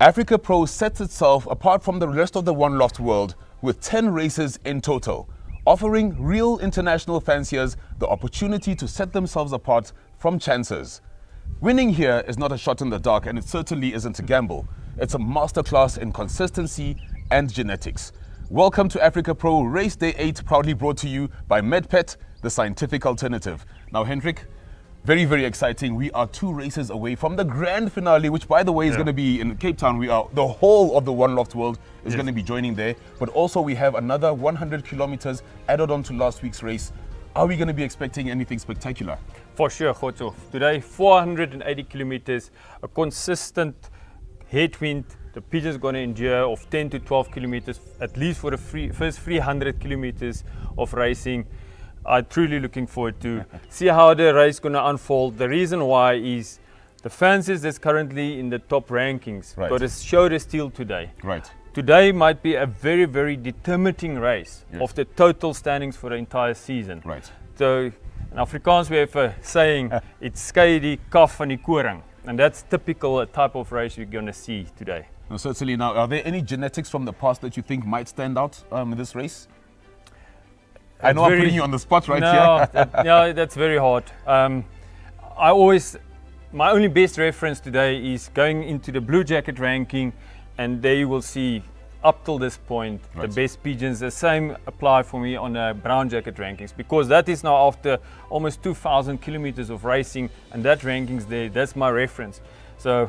Africa Pro sets itself apart from the rest of the One Loft world with 10 races in total, offering real international fanciers the opportunity to set themselves apart from chancers. Winning here is not a shot in the dark, and it certainly isn't a gamble. It's a masterclass in consistency and genetics. Welcome to Africa Pro Race Day 8, proudly brought to you by MedPet, the scientific alternative. Now, Hendrik, very, very exciting. We are 2 races away from the grand finale, which, by the way, is going to be in Cape Town. The whole of the One Loft world is going to be joining there. But also we have another 100 kilometers added on to last week's race. Are we going to be expecting anything spectacular? For sure, Khotso. Today, 480 kilometers, a consistent headwind. The pigeon's going to endure of 10 to 12 kilometers, at least for the first 300 kilometers of racing. I'm truly looking forward to see how the race is going to unfold. The reason why is the fanciers that's currently in the top rankings got to show the steel today. Right. Today might be a very, very determining race of the total standings for the entire season. Right. So in Afrikaans we have a saying, it's skei die kaf van die koring. And that's typical type of race we're going to see today. No, certainly. Now, are there any genetics from the past that you think might stand out in this race? I know I'm putting you on the spot here. No, that's very hard. My only best reference today is going into the Blue Jacket ranking, and there you will see up till this point the best pigeons. The same apply for me on the Brown Jacket rankings, because that is now after almost 2,000 kilometers of racing, and that ranking's there. That's my reference. So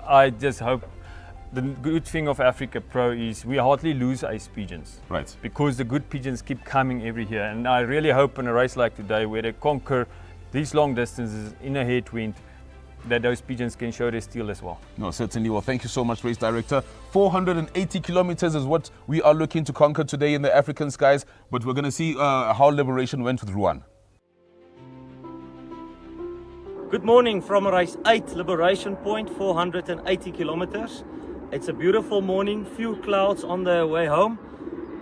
I just hope. The good thing of Africa Pro is we hardly lose ace pigeons. Right. Because the good pigeons keep coming every year. And I really hope in a race like today, where they conquer these long distances in a headwind, that those pigeons can show their steel as well. No, certainly. Well, thank you so much, Race Director. 480 kilometers is what we are looking to conquer today in the African skies. But we're going to see how Liberation went with Ruan. Good morning from race 8, Liberation Point, 480 kilometers. It's a beautiful morning, few clouds on the way home,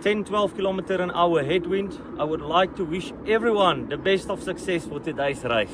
10-12 kilometer an hour headwind. I would like to wish everyone the best of success for today's race.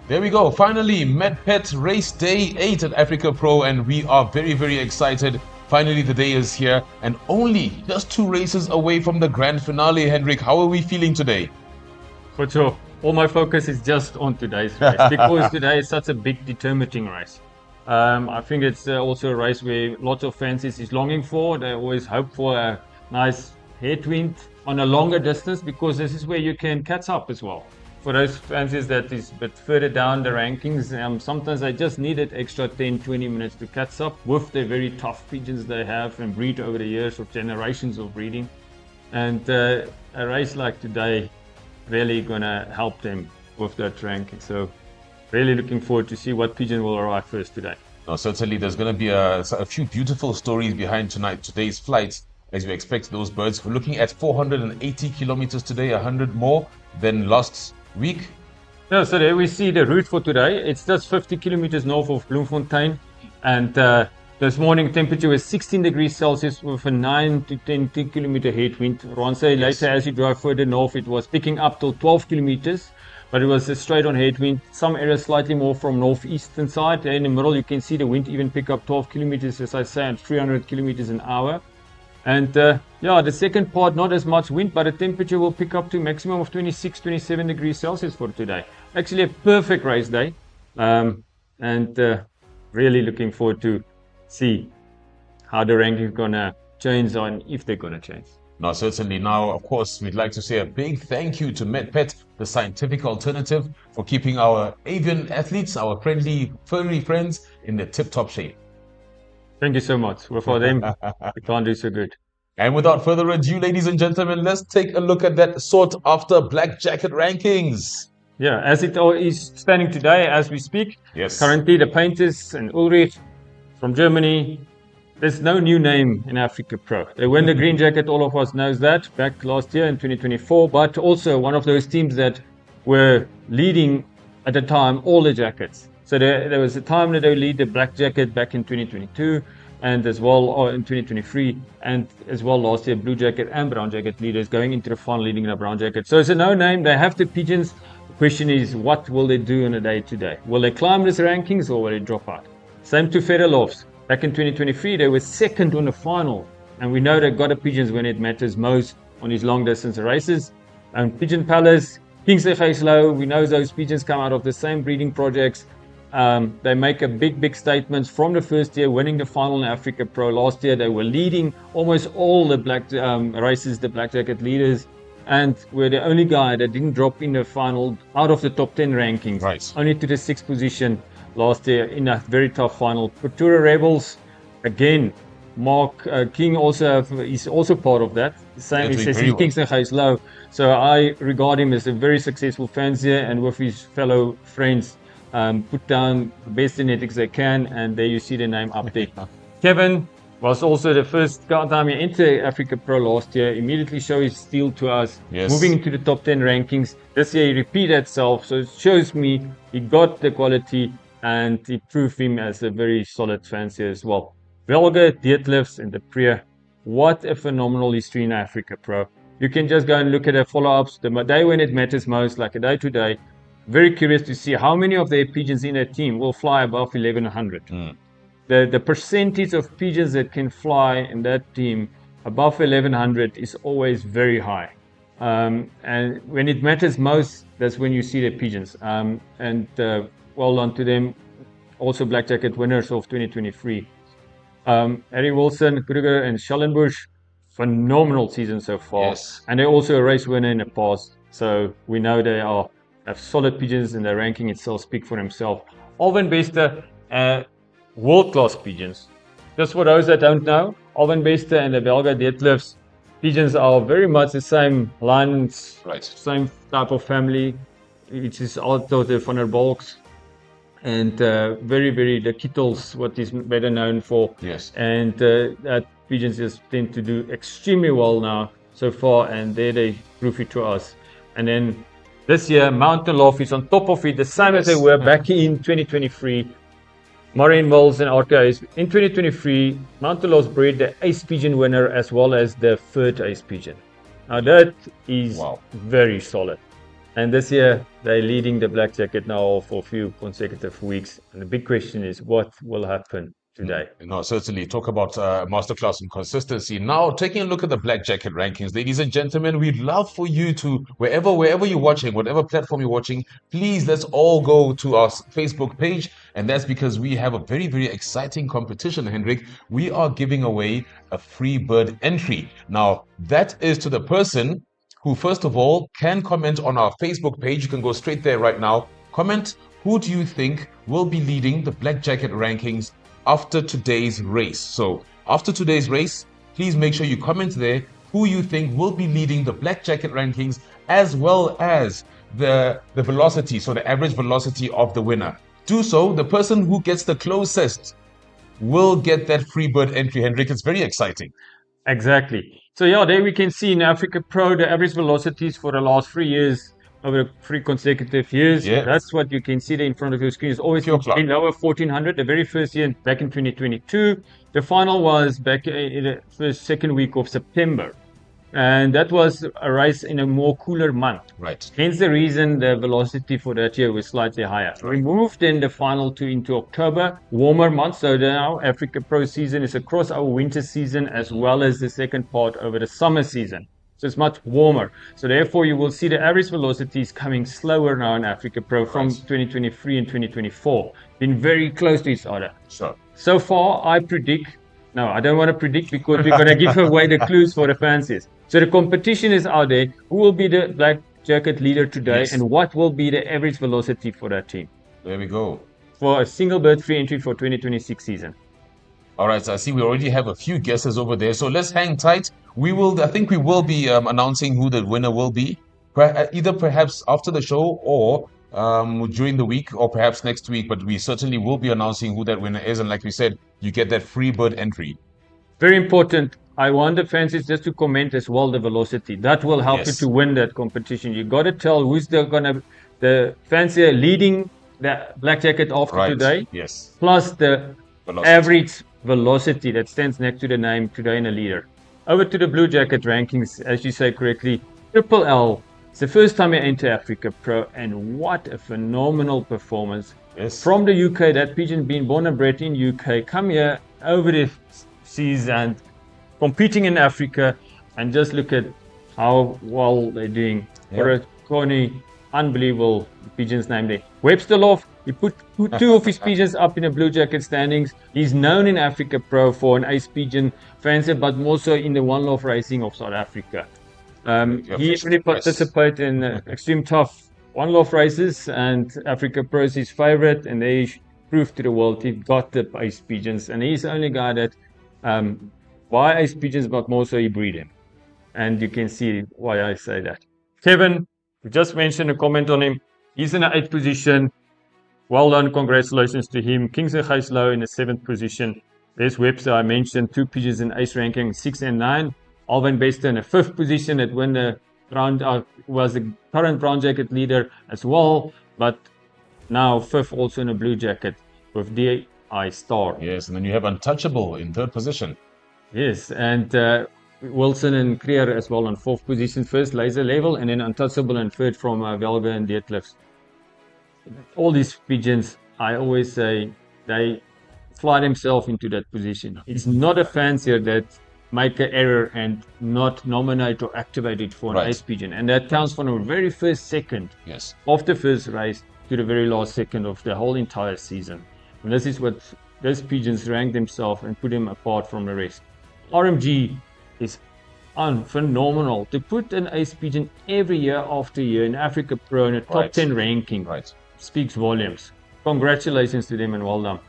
There we go. Finally, MedPet Race Day 8 at Africa Pro, and we are very, very excited Finally, the day is here and only just 2 races away from the grand finale. Hendrik, how are we feeling today? For sure. All my focus is just on today's race because today is such a big determining race. I think it's also a race where lots of fans is longing for. They always hope for a nice headwind on a longer distance because this is where you can catch up as well. For those fanciers that is a bit further down the rankings, sometimes they just needed extra 10-20 minutes to catch up with the very tough pigeons they have and breed over the years of generations of breeding. And a race like today really gonna help them with that ranking. So really looking forward to see what pigeon will arrive first today. Now, certainly there's going to be a few beautiful stories behind today's flight as we expect those birds. We're looking at 480 kilometers today, 100 more than last week. Yeah, so there we see the route for today. It's just 50 kilometers north of Bloemfontein, and this morning temperature was 16 degrees Celsius with a 9 to 10 kilometer headwind. Ron said later as you drive further north it was picking up till 12 kilometers, but it was a straight on headwind. Some areas slightly more from northeastern side. There in the middle you can see the wind even pick up 12 kilometers, as I say, at 300 kilometers an hour. And yeah, the second part, not as much wind, but the temperature will pick up to maximum of 26-27 degrees Celsius for today. Actually a perfect race day, and really looking forward to see how the ranking is gonna change and if they're gonna change. No, certainly. Now, of course, we'd like to say a big thank you to MedPet, the scientific alternative, for keeping our avian athletes, our friendly furry friends, in the tip-top shape. Thank you so much. Without them, we can't do so good. And without further ado, ladies and gentlemen, let's take a look at that sought-after Black Jacket rankings. Yeah, as it is standing today as we speak. Yes. Currently, the painters and Ulrich from Germany. There's no new name in AFRIKAPRO. They won the green jacket, all of us knows that, back last year in 2024, but also one of those teams that were leading at the time all the jackets. So there was a time that they lead the black jacket back in 2022 and as well in 2023 and as well last year blue jacket and brown jacket leaders going into the final leading the brown jacket. So it's a no name. They have the pigeons. The question is, what will they do on a day today? Will they climb these rankings or will they drop out? Same to Featherlofts. Back in 2023 they were second on the final, and we know they got the pigeons when it matters most on these long distance races. And Pigeon Palace, Kingsley Slow, we know those pigeons come out of the same breeding projects. They make a big statements from the first year, winning the final in AFRIKAPRO. Last year they were leading almost all the black races, the black jacket leaders, and were the only guy that didn't drop in the final out of the top 10 rankings. Right. Only to the 6th position last year in a very tough final. Pretoria Rebels, again, Mark King is also part of that. Same, he says he's Kingsley Low. So I regard him as a very successful fancier, and with his fellow friends put down the best genetics they can, and there you see the name up there. Kevin was also the first time he entered AFRIKAPRO last year, immediately showed his steel to us, yes, moving into the top 10 rankings. This year he repeated itself, so it shows me he got the quality and he proved him as a very solid fancier as well. Velge, Deadlifts and the Priya, what a phenomenal history in AFRIKAPRO. You can just go and look at the follow-ups, the day when it matters most, like a day to day. Very curious to see how many of their pigeons in their team will fly above 1100. The percentage of pigeons that can fly in that team above 1100 is always very high. And when it matters most, that's when you see the pigeons. Well done to them. Also black jacket winners of 2023. Harry Wilson, Kruger and Schellenbusch, phenomenal season so far. Yes. And they're also a race winner in the past. So we know they have solid pigeons, and their ranking itself speak for himself. Alvin Bester, world-class pigeons. Just for those that don't know, Alvin Bester and the Belga Deadlifts pigeons are very much the same lines, right, same type of family. It is also the Van der Balks, and very the Kittels, what is better known for. Yes. And that pigeons just tend to do extremely well now so far, and there they prove it to us. And then this year, Mountain Loft is on top of it, the same as they were back in 2023. Maureen Mills and RKs. In 2023, Mountain Loft bred the Ace Pigeon winner as well as the third Ace Pigeon. Now that is very solid. And this year, they're leading the black jacket now for a few consecutive weeks. And the big question is, what will happen today. No, certainly. Talk about masterclass and consistency. Now, taking a look at the Black Jacket rankings, ladies and gentlemen, we'd love for you to, wherever you're watching, whatever platform you're watching, please let's all go to our Facebook page. And that's because we have a very, very exciting competition, Hendrik. We are giving away a free bird entry. Now, that is to the person who, first of all, can comment on our Facebook page. You can go straight there right now. Comment, who do you think will be leading the Black Jacket rankings after today's race? So after today's race, please make sure you comment there who you think will be leading the Black Jacket rankings, as well as the velocity, so the average velocity of the winner. Do so. The person who gets the closest will get that free bird entry, Hendrik. It's very exciting. Exactly. So yeah, there we can see in Africa Pro the average velocities for the last 3 years, over 3 consecutive years. Yeah. That's what you can see there in front of your screen. It's always been lower 1400. The very first year back in 2022. The final was back in the first, second week of September. And that was a race in a more cooler month. Right. Hence the reason the velocity for that year was slightly higher. We moved then the final two into October, warmer months. So now Africa Pro season is across our winter season as well as the second part over the summer season. So it's much warmer. So therefore you will see the average velocities coming slower now in Africa Pro from 2023 and 2024. Been very close to each other. Sure. So far I predict, no, I don't want to predict because we're going to give away the clues for the fanciers. So the competition is out there. Who will be the Black Jacket leader today and what will be the average velocity for that team? There we go. For a single bird free entry for 2026 season. All right, so I see we already have a few guesses over there. So let's hang tight. I think we will be announcing who the winner will be, either perhaps after the show or during the week or perhaps next week. But we certainly will be announcing who that winner is. And like we said, you get that free bird entry. Very important. I want the fanciers just to comment as well the velocity. That will help you to win that competition. You got to tell who's the fancier leading the Black Jacket after today. Yes. Plus the velocity. Average velocity that stands next to the name today in the leader. Over to the Blue Jacket rankings, as you say correctly, Triple L. It's the first time I enter Africa Pro, and what a phenomenal performance. Yes. From the UK, that pigeon being born and bred in UK, come here over the seas and competing in Africa, and just look at how well they're doing. For a Coney, unbelievable pigeon's name there. Webster Loft, he put two of his pigeons up in the Blue Jacket standings. He's known in Africa Pro for an ace pigeon fancier, but more so in the One Love Racing of South Africa. He really participated in extreme tough One Love races, and Africa Pro is his favorite, and they proved to the world he got the ace pigeons, and he's the only guy that buy ace pigeons, but more so he breed them. And you can see why I say that. Kevin, we just mentioned a comment on him. He's in the 8th position. Well done, congratulations to him. Kingsley Gijslow in the 7th position. There's Webster, I mentioned, 2 pigeons in ace ranking, 6 and 9. Alvin Bester in the 5th position that won the round, was the current brown jacket leader as well, but now 5th also in a Blue Jacket with D.I. Star. Yes, and then you have Untouchable in 3rd position. Yes, and Wilson and Creer as well on 4th position, first laser level, and then Untouchable and 3rd from Velga and Deetliffs. All these pigeons, I always say, they fly themselves into that position. It's not a fancier that make an error and not nominate or activate it for an ace pigeon. And that counts from the very first second of the first race to the very last second of the whole entire season. And this is what those pigeons rank themselves and put them apart from the rest. RMG is phenomenal. To put an ace pigeon every year after year in Africa Pro in a top 10 ranking speaks volumes. Congratulations to them and well done.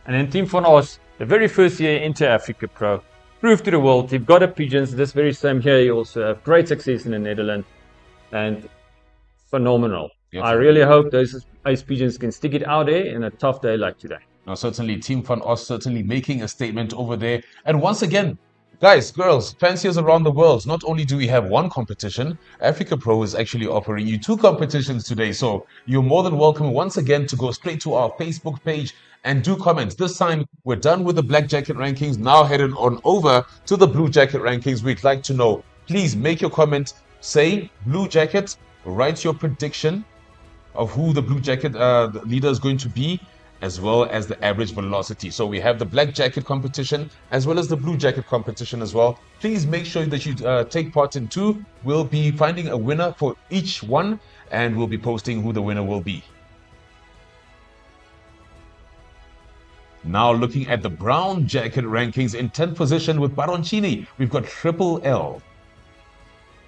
And then Team Van Os, the very first year into Africa Pro, proved to the world they've got a pigeons. This very same year you also have great success in the Netherlands and phenomenal. I really hope those ace pigeons can stick it out there in a tough day like today. Now, certainly Team Van Os certainly making a statement over there. And once again, guys, girls, fanciers around the world, not only do we have one competition, Africa Pro is actually offering you 2 competitions today. So you're more than welcome once again to go straight to our Facebook page and do comments. This time, we're done with the Black Jacket rankings. Now headed on over to the Blue Jacket rankings. We'd like to know, please make your comment, say Blue Jacket, write your prediction of who the Blue Jacket leader is going to be. as well as the average velocity. So we have the black jacket competition as well as the blue jacket competition as well. Please make sure that you take part in two. We'll be finding a winner for each one, and we'll be posting who the winner will be. Now looking at the brown jacket rankings, in 10th position with Baroncini, we've got Triple L.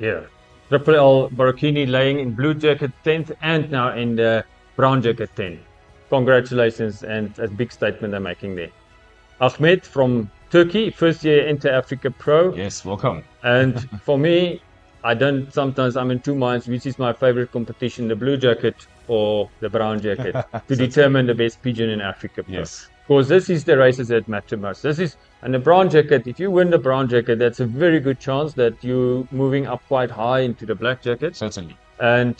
Yeah, Triple L Baroncini laying in blue jacket 10th and now in the brown jacket 10th. Congratulations, and a big statement they're making there. Ahmed from Turkey, first year into AFRIKAPRO. Yes, welcome. And for me, sometimes I'm in two minds, which is my favorite competition, the blue jacket or the brown jacket, to determine the best pigeon in AFRIKAPRO. Yes. Because this is the races that matter most. And the brown jacket, if you win the brown jacket, that's a very good chance that you're moving up quite high into the black jacket. Certainly. And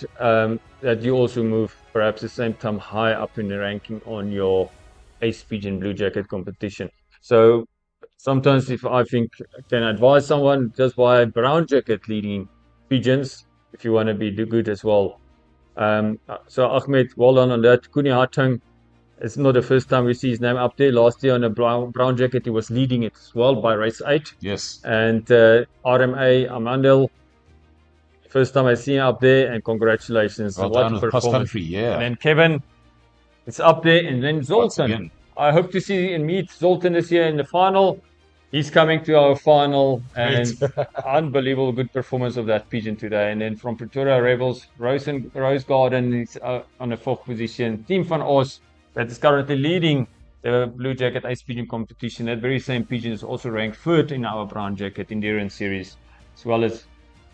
that you also move perhaps at the same time high up in the ranking on your ace pigeon blue jacket competition. So sometimes if I think I can advise someone, just buy a brown jacket leading pigeons if you want to be good as well. So Ahmed, well done on that. Kuni Hartung, it's not the first time we see his name up there. Last year on a brown jacket, he was leading it as well by race 8. Yes. And RMA Amandel, first time I see him up there, and congratulations. Well what done with cross country, yeah. And then Kevin, it's up there, and then Zoltan. I hope to see and meet Zoltan this year in the final. He's coming to our final, and unbelievable good performance of that pigeon today. And then from Pretoria Rebels, Rose Garden is on the 4th position. Team van Os, that is currently leading the blue jacket ace pigeon competition. That very same pigeon is also ranked 3rd in our brown jacket endurance series, as well as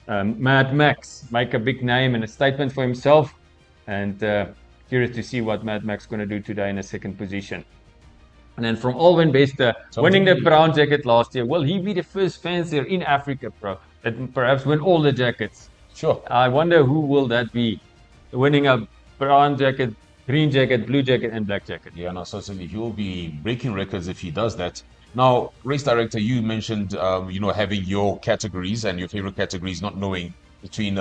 Mad Max make a big name and a statement for himself, and curious to see what Mad Max is going to do today in the 2nd position. And then from Alwyn Bester, winning the brown jacket last year, will he be the first fancier in AFRIKAPRO that perhaps win all the jackets? Sure. I wonder who will that be, winning a brown jacket, green jacket, blue jacket, and black jacket. Yeah, no, certainly he will be breaking records if he does that. Now, race director, you mentioned, having your categories and your favorite categories, not knowing between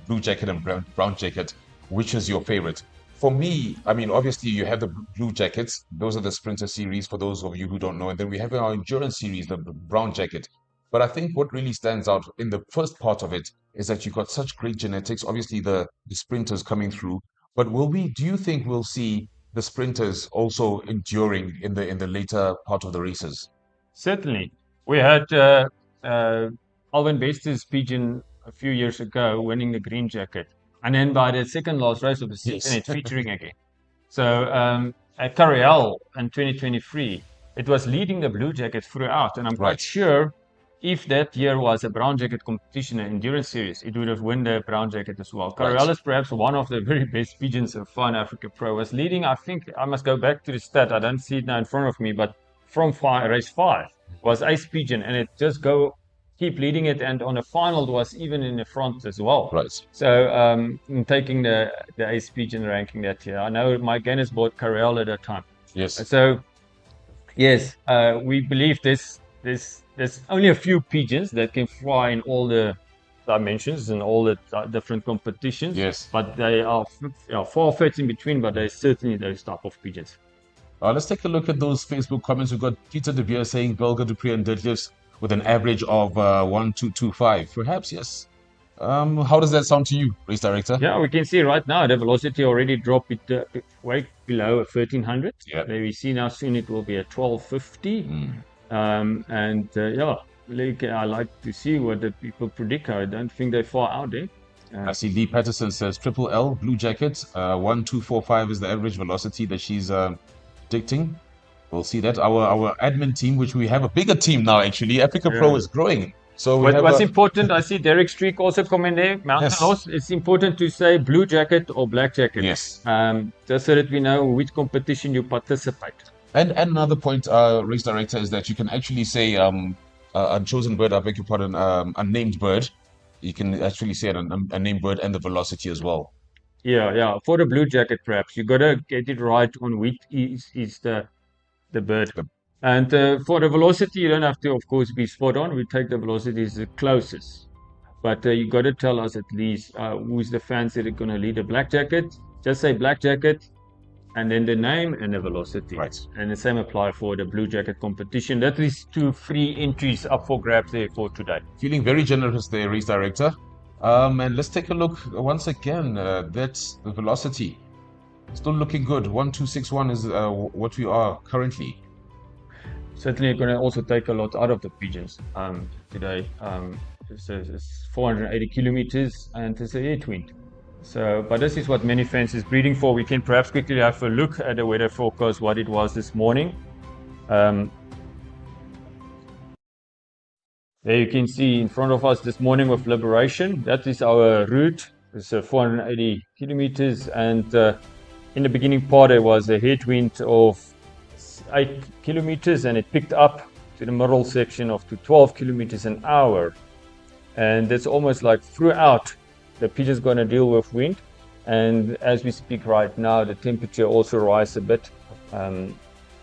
blue jacket and brown jacket, which is your favorite? For me, I mean, obviously you have the blue jackets. Those are the sprinter series for those of you who don't know. And then we have our endurance series, the brown jacket. But I think what really stands out in the first part of it is that you've got such great genetics. Obviously the sprinters coming through. But do you think we'll see the sprinters also enduring in the later part of the races? Certainly. We had Alwyn Bester's pigeon a few years ago winning the green jacket. And then by the second last race of the season, it's featuring again. So at Cariel in 2023, it was leading the blue jacket throughout. And I'm quite sure if that year was a brown jacket competition, an endurance series, it would have won the brown jacket as well. Cariel is perhaps one of the very best pigeons of fine AFRIKAPRO. Was leading, I think, I must go back to the stat. I don't see it now in front of me, but from race 5 was ace pigeon, and it just keep leading it, and on the final it was even in the front as well. Right. So taking the ace pigeon ranking that year, I know Mike Guinness bought Cariel at that time. Yes. So yes, we believe there's only a few pigeons that can fly in all the dimensions and all the different competitions. Yes. But they are far-fetched in between, but they're certainly those type of pigeons. Let's take a look at those Facebook comments. We've got Peter De Beer saying Golga Dupree and deadlifts with an average of 1.225. Perhaps, yes. How does that sound to you, race director? Yeah, we can see right now the velocity already dropped way below 1300. Yeah. There we see now soon it will be at 1250. I like to see what the people predict. I don't think they're far out there. I see Lee Patterson says Triple L, blue jacket, 1.245 is the average velocity that she's predicting. We'll see that. Our admin team, which we have a bigger team now actually, AFRIKAPRO is growing. So what's important, I see Derek Streak also comment there. Mountain Horse, it's important to say blue jacket or black jacket. Yes. Just so that we know which competition you participate. And another point, race director, is that you can actually say unchosen bird, I beg your pardon, unnamed bird. You can actually say a named bird and the velocity as well. Yeah. For the blue jacket, perhaps you gotta get it right on which is the bird. And for the velocity, you don't have to, of course, be spot on. We take the velocities the closest. But you got to tell us at least who's the fans that are going to lead the black jacket. Just say black jacket, and then the name and the velocity. Right. And the same apply for the Blue Jacket competition. That is 2 free entries up for grabs there for today. Feeling very generous there, race director. And let's take a look once again. That's the velocity. Still looking good. 1261 is what we are currently. Certainly going to also take a lot out of the pigeons today. It's 480 kilometers and it's a headwind. So, but this is what many fans is breeding for. We can perhaps quickly have a look at the weather forecast, what it was this morning. There you can see in front of us this morning with Liberation. That is our route. It's 480 kilometers, and in the beginning part there was a headwind of 8 kilometers, and it picked up to the middle section of to 12 kilometers an hour. And that's almost like throughout the pigeon's going to deal with wind. And as we speak right now, the temperature also rises a bit.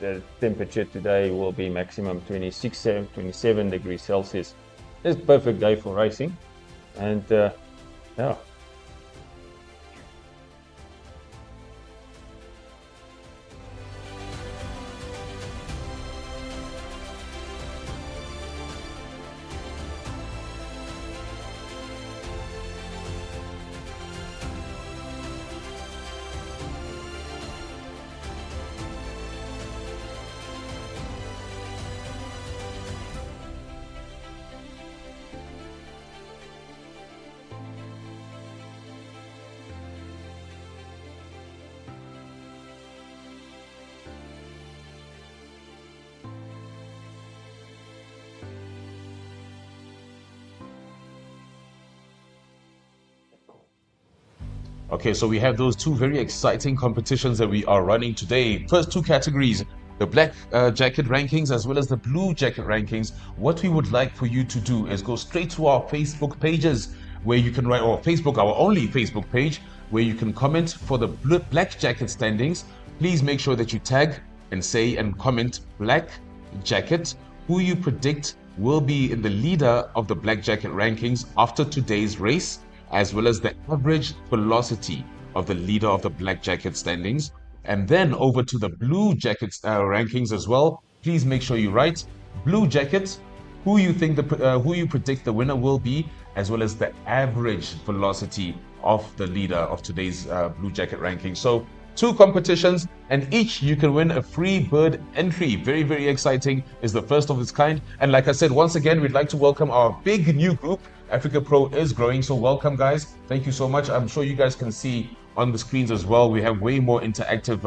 The temperature today will be maximum 27 degrees Celsius. It's a perfect day for racing. And yeah. Okay, so we have those 2 very exciting competitions that we are running today. First 2 categories, the Black Jacket rankings as well as the Blue Jacket rankings. What we would like for you to do is go straight to our Facebook pages where you can write, or Facebook, our only Facebook page, where you can comment for the Black Jacket standings. Please make sure that you tag and say and comment Black Jacket, who you predict will be in the leader of the Black Jacket rankings after today's race, as well as the average velocity of the leader of the Black Jacket standings. And then over to the Blue Jacket rankings as well. Please make sure you write Blue Jacket, who you predict the winner will be, as well as the average velocity of the leader of today's Blue Jacket ranking. So 2 competitions, and each you can win a free bird entry. Very, very exciting. Is the first of its kind. And like I said, once again, we'd like to welcome our big new group. Africa Pro is growing, so welcome, guys. Thank you so much. I'm sure you guys can see on the screens as well. We have way more interactive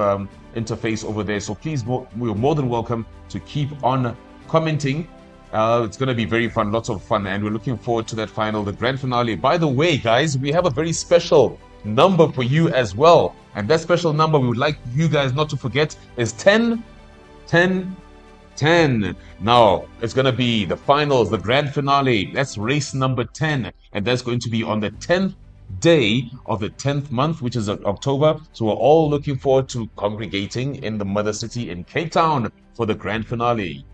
interface over there, so please, we're more than welcome to keep on commenting. It's going to be very fun, lots of fun, and we're looking forward to that final, the grand finale. By the way, guys, we have a very special number for you as well, and that special number we would like you guys not to forget is 10 10 10. Now it's going to be the finals, the grand finale. That's race number 10, and that's going to be on the 10th day of the 10th month, which is October. So we're all looking forward to congregating in the mother city in Cape Town for the grand finale.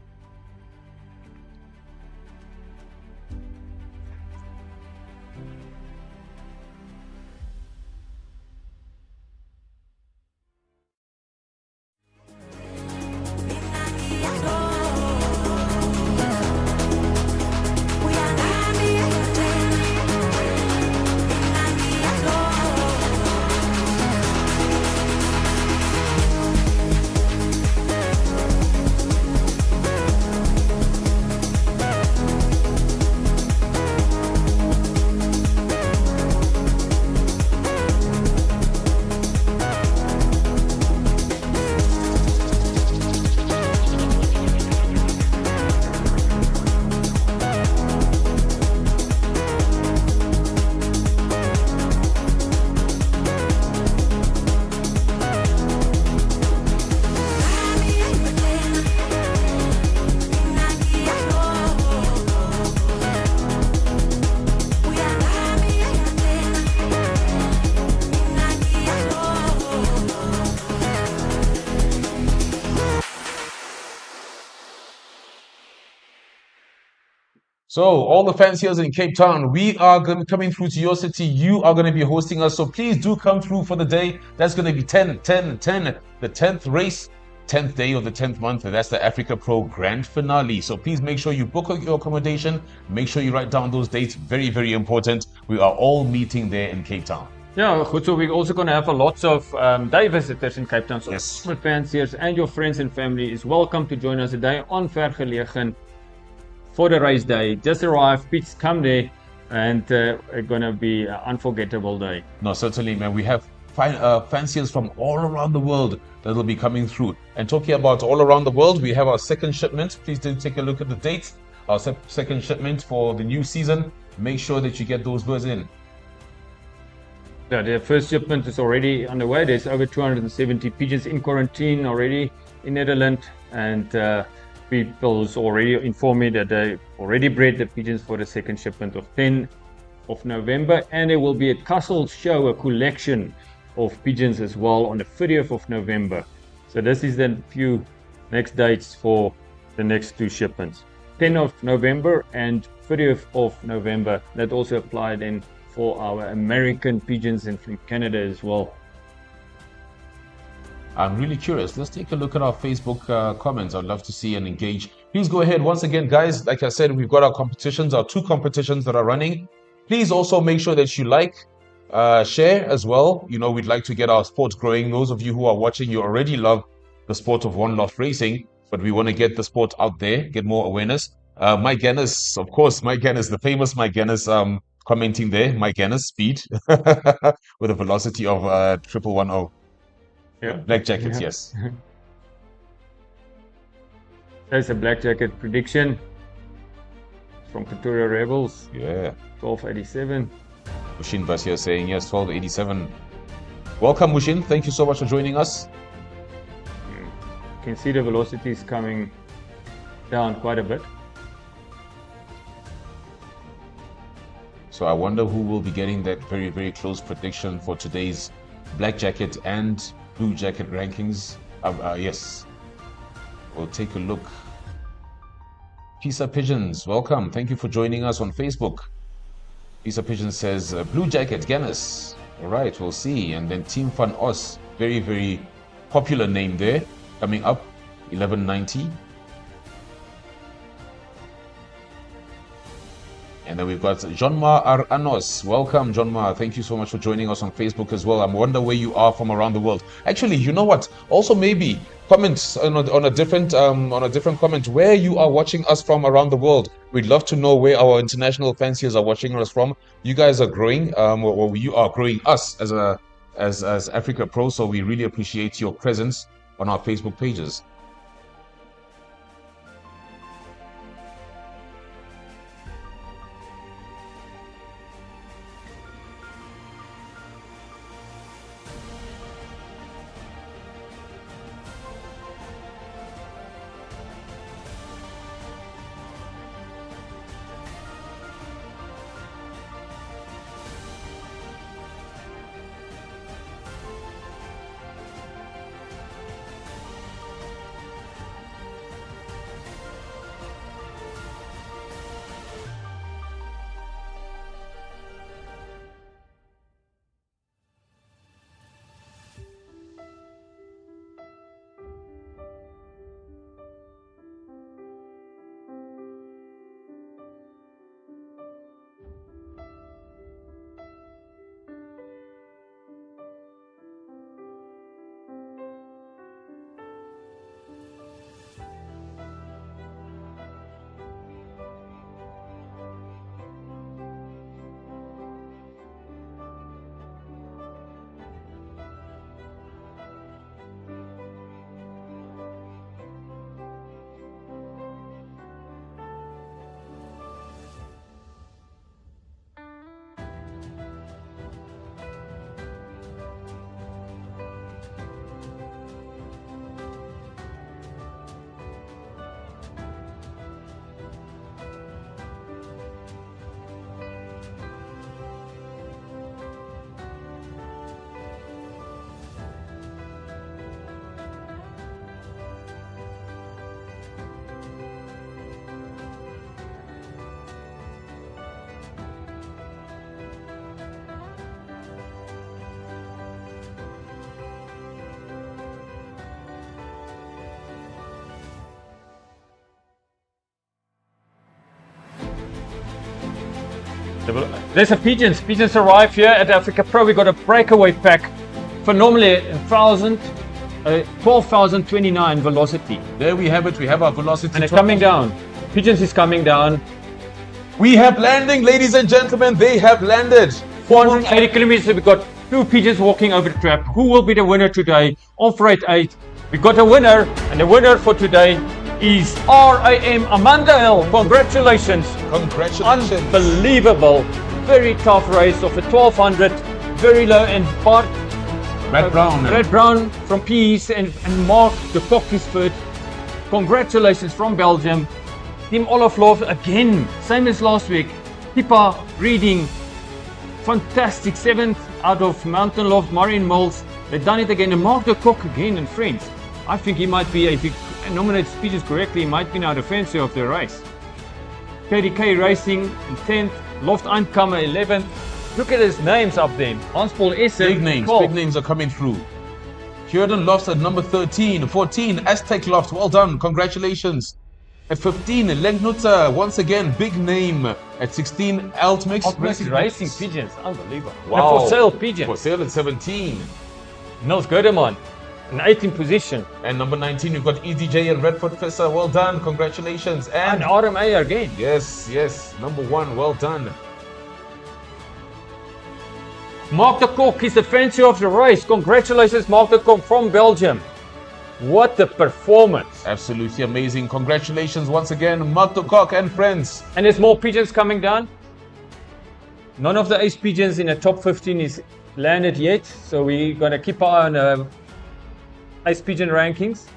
So, all the fanciers in Cape Town, we are going to be coming through to your city. You are going to be hosting us. So, please do come through for the day. That's going to be 10, 10, 10, the 10th race, 10th day of the 10th month. And that's the Africa Pro Grand Finale. So, please make sure you book your accommodation. Make sure you write down those dates. Very, very important. We are all meeting there in Cape Town. Yeah, good. So we're also going to have lots of day visitors in Cape Town. So Yes. all the fanciers and your friends and family is welcome to join us today on Vergelegen for the race day. Just arrive, Piets, come there, and it's going to be an unforgettable day. No, certainly, man. We have fanciers from all around the world that will be coming through. And talking about all around the world, we have our second shipment. Please do take a look at the dates. Our second shipment for the new season. Make sure that you get those birds in. Yeah, the first shipment is already underway. There's over 270 pigeons in quarantine already in Netherlands, and people's already informed me that they already bred the pigeons for the second shipment of 10 of November, and there will be a castle show, a collection of pigeons as well on the 30th of November. So this is the few next dates for the next two shipments. 10th of November and 30th of November. That also apply then for our American pigeons and from Canada as well. I'm really curious. Let's take a look at our Facebook comments. I'd love to see and engage. Please go ahead. Once again, guys, like I said, we've got our competitions, our two competitions that are running. Please also make sure that you like, share as well. You know, we'd like to get our sport growing. Those of you who are watching, you already love the sport of one loft racing, but we want to get the sport out there, get more awareness. Mike Gannis, of course, Mike Gannis, the famous Mike Gannis, commenting there, Mike Gannis, speed with a velocity of 1110. Yeah. Black jackets, yes. There's a black jacket prediction from Pretoria Rebels, Yeah. 1287. Mushin Basia saying yes, 1287. Welcome, Mushin. Thank you so much for joining us. You can see the velocity is coming down quite a bit. So I wonder who will be getting that very, very close prediction for today's black jacket and blue jacket rankings. Yes, we'll take a look. Pisa Pigeons, welcome. Thank you for joining us on Facebook. Pisa Pigeon says, blue jacket, Gannis. All right, we'll see. And then Team Van Os, very, very popular name there, coming up, 1190. And then we've got Jonma Aranos. Welcome, Jonma. Thank you so much for joining us on Facebook as well. I wonder where you are from around the world. Actually, you know what? Also, maybe comments on a different comment where you are watching us from around the world. We'd love to know where our international fanciers are watching us from. You guys are growing. Well, you are growing us as Africa Pro. So we really appreciate your presence on our Facebook pages. There's a pigeons. Pigeons arrive here at Africa Pro. We got a breakaway pack. Phenomenally 12,029 velocity. There we have it. We have our velocity. And it's coming down. Pigeons is coming down. We have landing, ladies and gentlemen. They have landed. 480 kilometers. We got 2 pigeons walking over the trap. Who will be the winner today? Off rate 8. We got a winner, and the winner for today is RAM Amanda Hill. Congratulations. Congratulations. Unbelievable. Very tough race of a 1200. Very low end part. Red Brown. Red Brown from Peace and Mark de Kokkiesford. Congratulations from Belgium. Team Olaf Love again, same as last week. Pippa Reading, fantastic 7th out of Mountain Loft, Marion Mills. They've done it again. And Mark de Kok again in friends. I think he might be, if he nominates speeches correctly, he might be now the fancy of the race. KDK Racing in 10th, Loft Einkammer 11th. Look at his names up there. Hans-Paul Essen. Big names are coming through. Kjordan Lofts at number 13. 14, Aztec Loft. Well done. Congratulations. At 15, Lengnutzer. Once again, big name. At 16, Altmix Racing Pigeons. Unbelievable. Wow. And for sale pigeons. For sale at 17. Nils Godeman. An 18th position. And number 19, we've got EDJ and Redford Fisser. Well done. Congratulations. And RMA again. Yes. Number 1. Well done. Mark de Kok is the fancy of the race. Congratulations, Mark de Kok from Belgium. What a performance. Absolutely amazing. Congratulations once again, Mark de Kok and friends. And there's more pigeons coming down. None of the ace pigeons in the top 15 is landed yet. So we're going to keep our eye on ace pigeon rankings.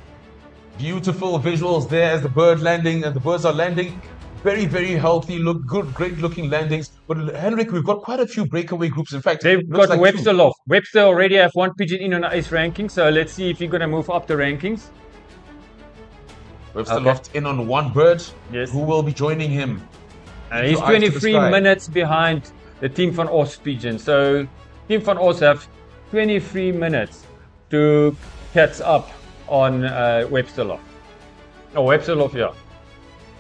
Beautiful visuals there as the bird landing and the birds are landing. Very, very healthy, look good, great looking landings. But Henrik, we've got quite a few breakaway groups. In fact, they've got like Webster Loft. Webster already have 1 pigeon in on the ace ranking. So let's see if he's going to move up the rankings. Webster Loft in on 1 bird. Yes. Who will be joining him? He's 23 minutes behind the Team van Os pigeon. So Team van Os have 23 minutes to catch up on Webster Loft. Oh, Webster Loft, yeah.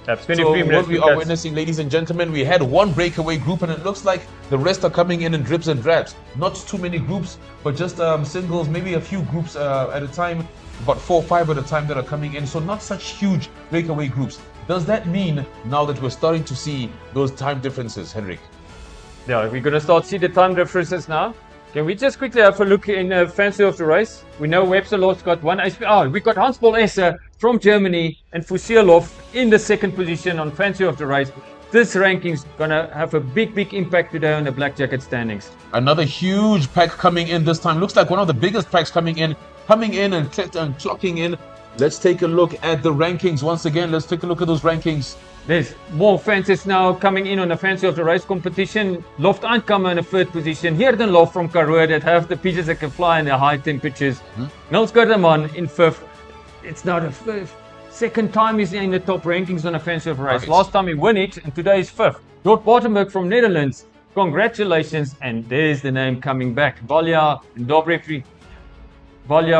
That's 23 minutes. What we are witnessing, ladies and gentlemen, we had 1 breakaway group and it looks like the rest are coming in dribs and drabs. Not too many groups, but just singles, maybe a few groups at a time, about 4 or 5 at a time that are coming in. So not such huge breakaway groups. Does that mean now that we're starting to see those time differences, Henrik? Yeah, we're going to start see the time differences now. Can we just quickly have a look in fancy of the race? We know Webster Loft's got 1 HP. Oh, we got Hans-Paul Esser from Germany and Fusilov in the 2nd position on fancy of the race. This ranking's gonna have a big impact today on the Black Jacket standings. Another huge pack coming in this time. Looks like one of the biggest packs coming in and clocking in. Let's take a look at the rankings once again. Let's take a look at those rankings. There's more fancies now coming in on the fancy of the race competition. Loft Einkammer in the 3rd position. Heerden Loft from Karoo that have the pigeons that can fly in the high temperatures. Nils Godeman in 5th. It's now the 2nd time he's in the top rankings on the fancy of the race. Last time he won it, and today is 5th. Jort Bartenberg from Netherlands. Congratulations. And there's the name coming back. Valya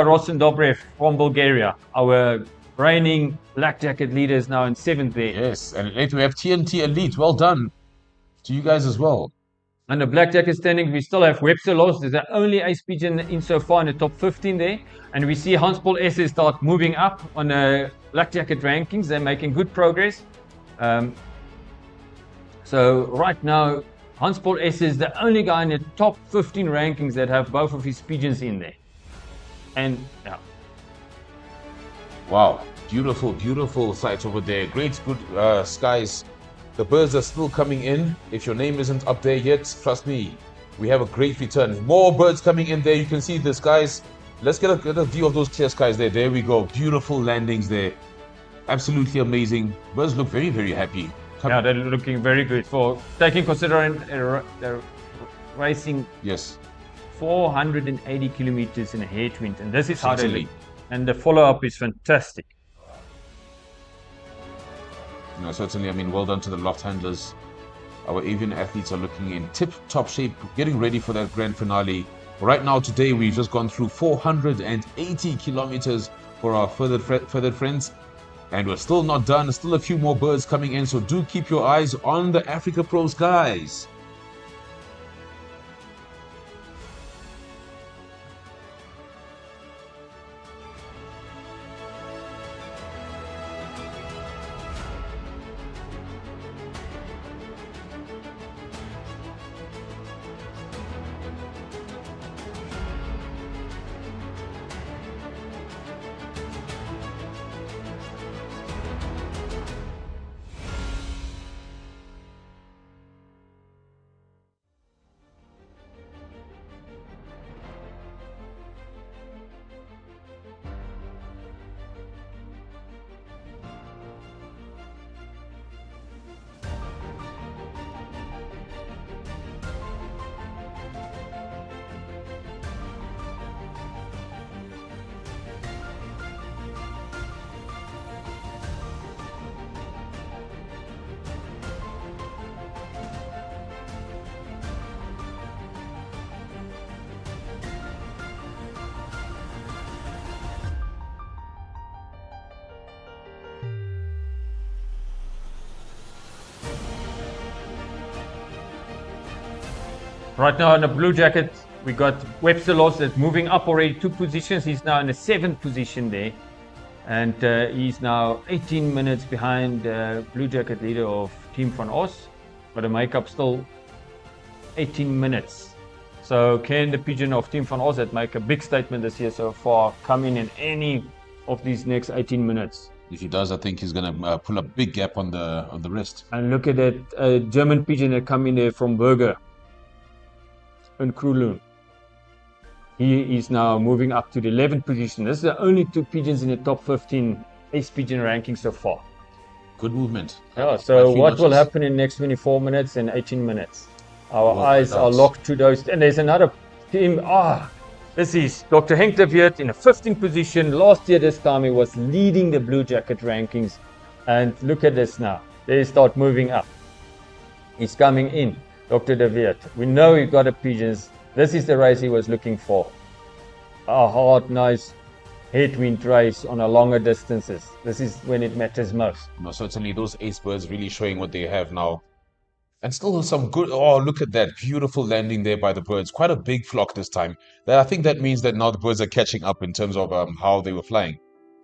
Rosen Dobrev from Bulgaria. Our reigning Black Jacket leaders now in 7th there. Yes, and later we have TNT Elite. Well done to you guys as well. And the Black Jacket standing, we still have Webster Lost. There's the only ace pigeon in so far in the top 15 there. And we see Hans-Paul Esser start moving up on the Black Jacket rankings. They're making good progress. So right now, Hans-Paul Esser is the only guy in the top 15 rankings that have both of his pigeons in there. And yeah. Wow, beautiful sights over there. Great, good skies. The birds are still coming in. If your name isn't up there yet, trust me, we have a great return. More birds coming in there. You can see the skies. Let's get a view of those clear skies there. There we go. Beautiful landings there. Absolutely amazing. Birds look very, very happy. Yeah, they're looking very good for taking consideration they're racing. Yes. 480 kilometers in a headwind, and this is how they look. And the follow-up is fantastic. No, certainly. I mean, well done to the loft handlers. Our avian athletes are looking in tip-top shape, getting ready for that grand finale. Right now, today, we've just gone through 480 kilometers for our feathered friends. And we're still not done. Still a few more birds coming in. So do keep your eyes on the Africa Pro skies. Right now in the blue jacket, we got Webster Loss that's moving up already 2 positions. He's now in the 7th position there. And he's now 18 minutes behind blue jacket leader of Team Van Os. But the makeup still 18 minutes. So can the pigeon of Team Van Os that make a big statement this year so far come in any of these next 18 minutes? If he does, I think he's going to pull a big gap on the rest. And look at that German pigeon that come in there from Berger in Krulun. He is now moving up to the 11th position. This is the only 2 pigeons in the top 15 ace pigeon ranking so far. Good movement. Yeah, so what will notches. happen in the next 24 minutes and 18 minutes? Our Well, eyes are locked to those. And there's another team. This is Dr. Henk de Weert in a 15th position. Last year this time he was leading the blue jacket rankings. And look at this now. They start moving up. He's coming in. Dr. de Weert. We know he got a pigeons. This is the race he was looking for. A hard, nice headwind race on a longer distances. This is when it matters most. No, certainly those ace birds really showing what they have now. And still some good, look at that beautiful landing there by the birds. Quite a big flock this time. I think that means that now the birds are catching up in terms of how they were flying.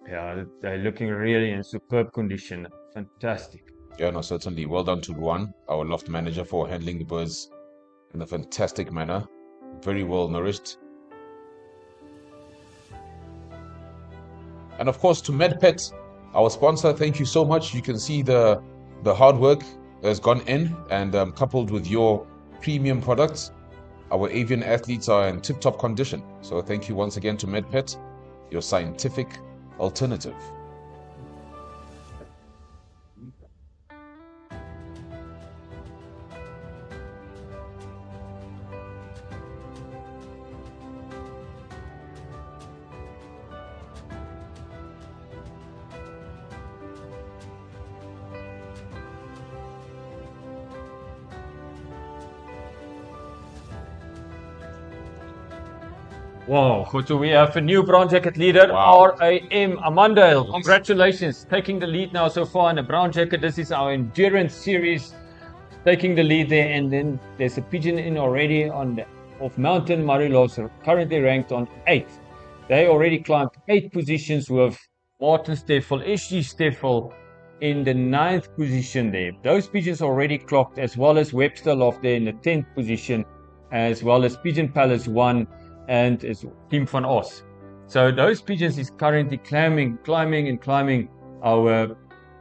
Yeah, they're looking really in superb condition. Fantastic. Yeah, no, certainly. Well done to Ruan, our loft manager, for handling the birds in a fantastic manner. Very well nourished. And of course to MedPet, our sponsor, thank you so much. You can see the hard work has gone in, and coupled with your premium products, our avian athletes are in tip-top condition. So thank you once again to MedPet, your scientific alternative. Wow, so we have a new brown jacket leader, Wow. RAM Amandale. Congratulations, taking the lead now so far in the brown jacket. This is our endurance series, taking the lead there. And then there's a pigeon in already of Mountain Marilos, currently ranked on 8th. They already climbed 8 positions with Martin Steffel, SG Steffel in the 9th position there. Those pigeons already clocked, as well as Webster Loft there in the 10th position, as well as Pigeon Palace 1 and as Team Van Os. So those pigeons is currently climbing our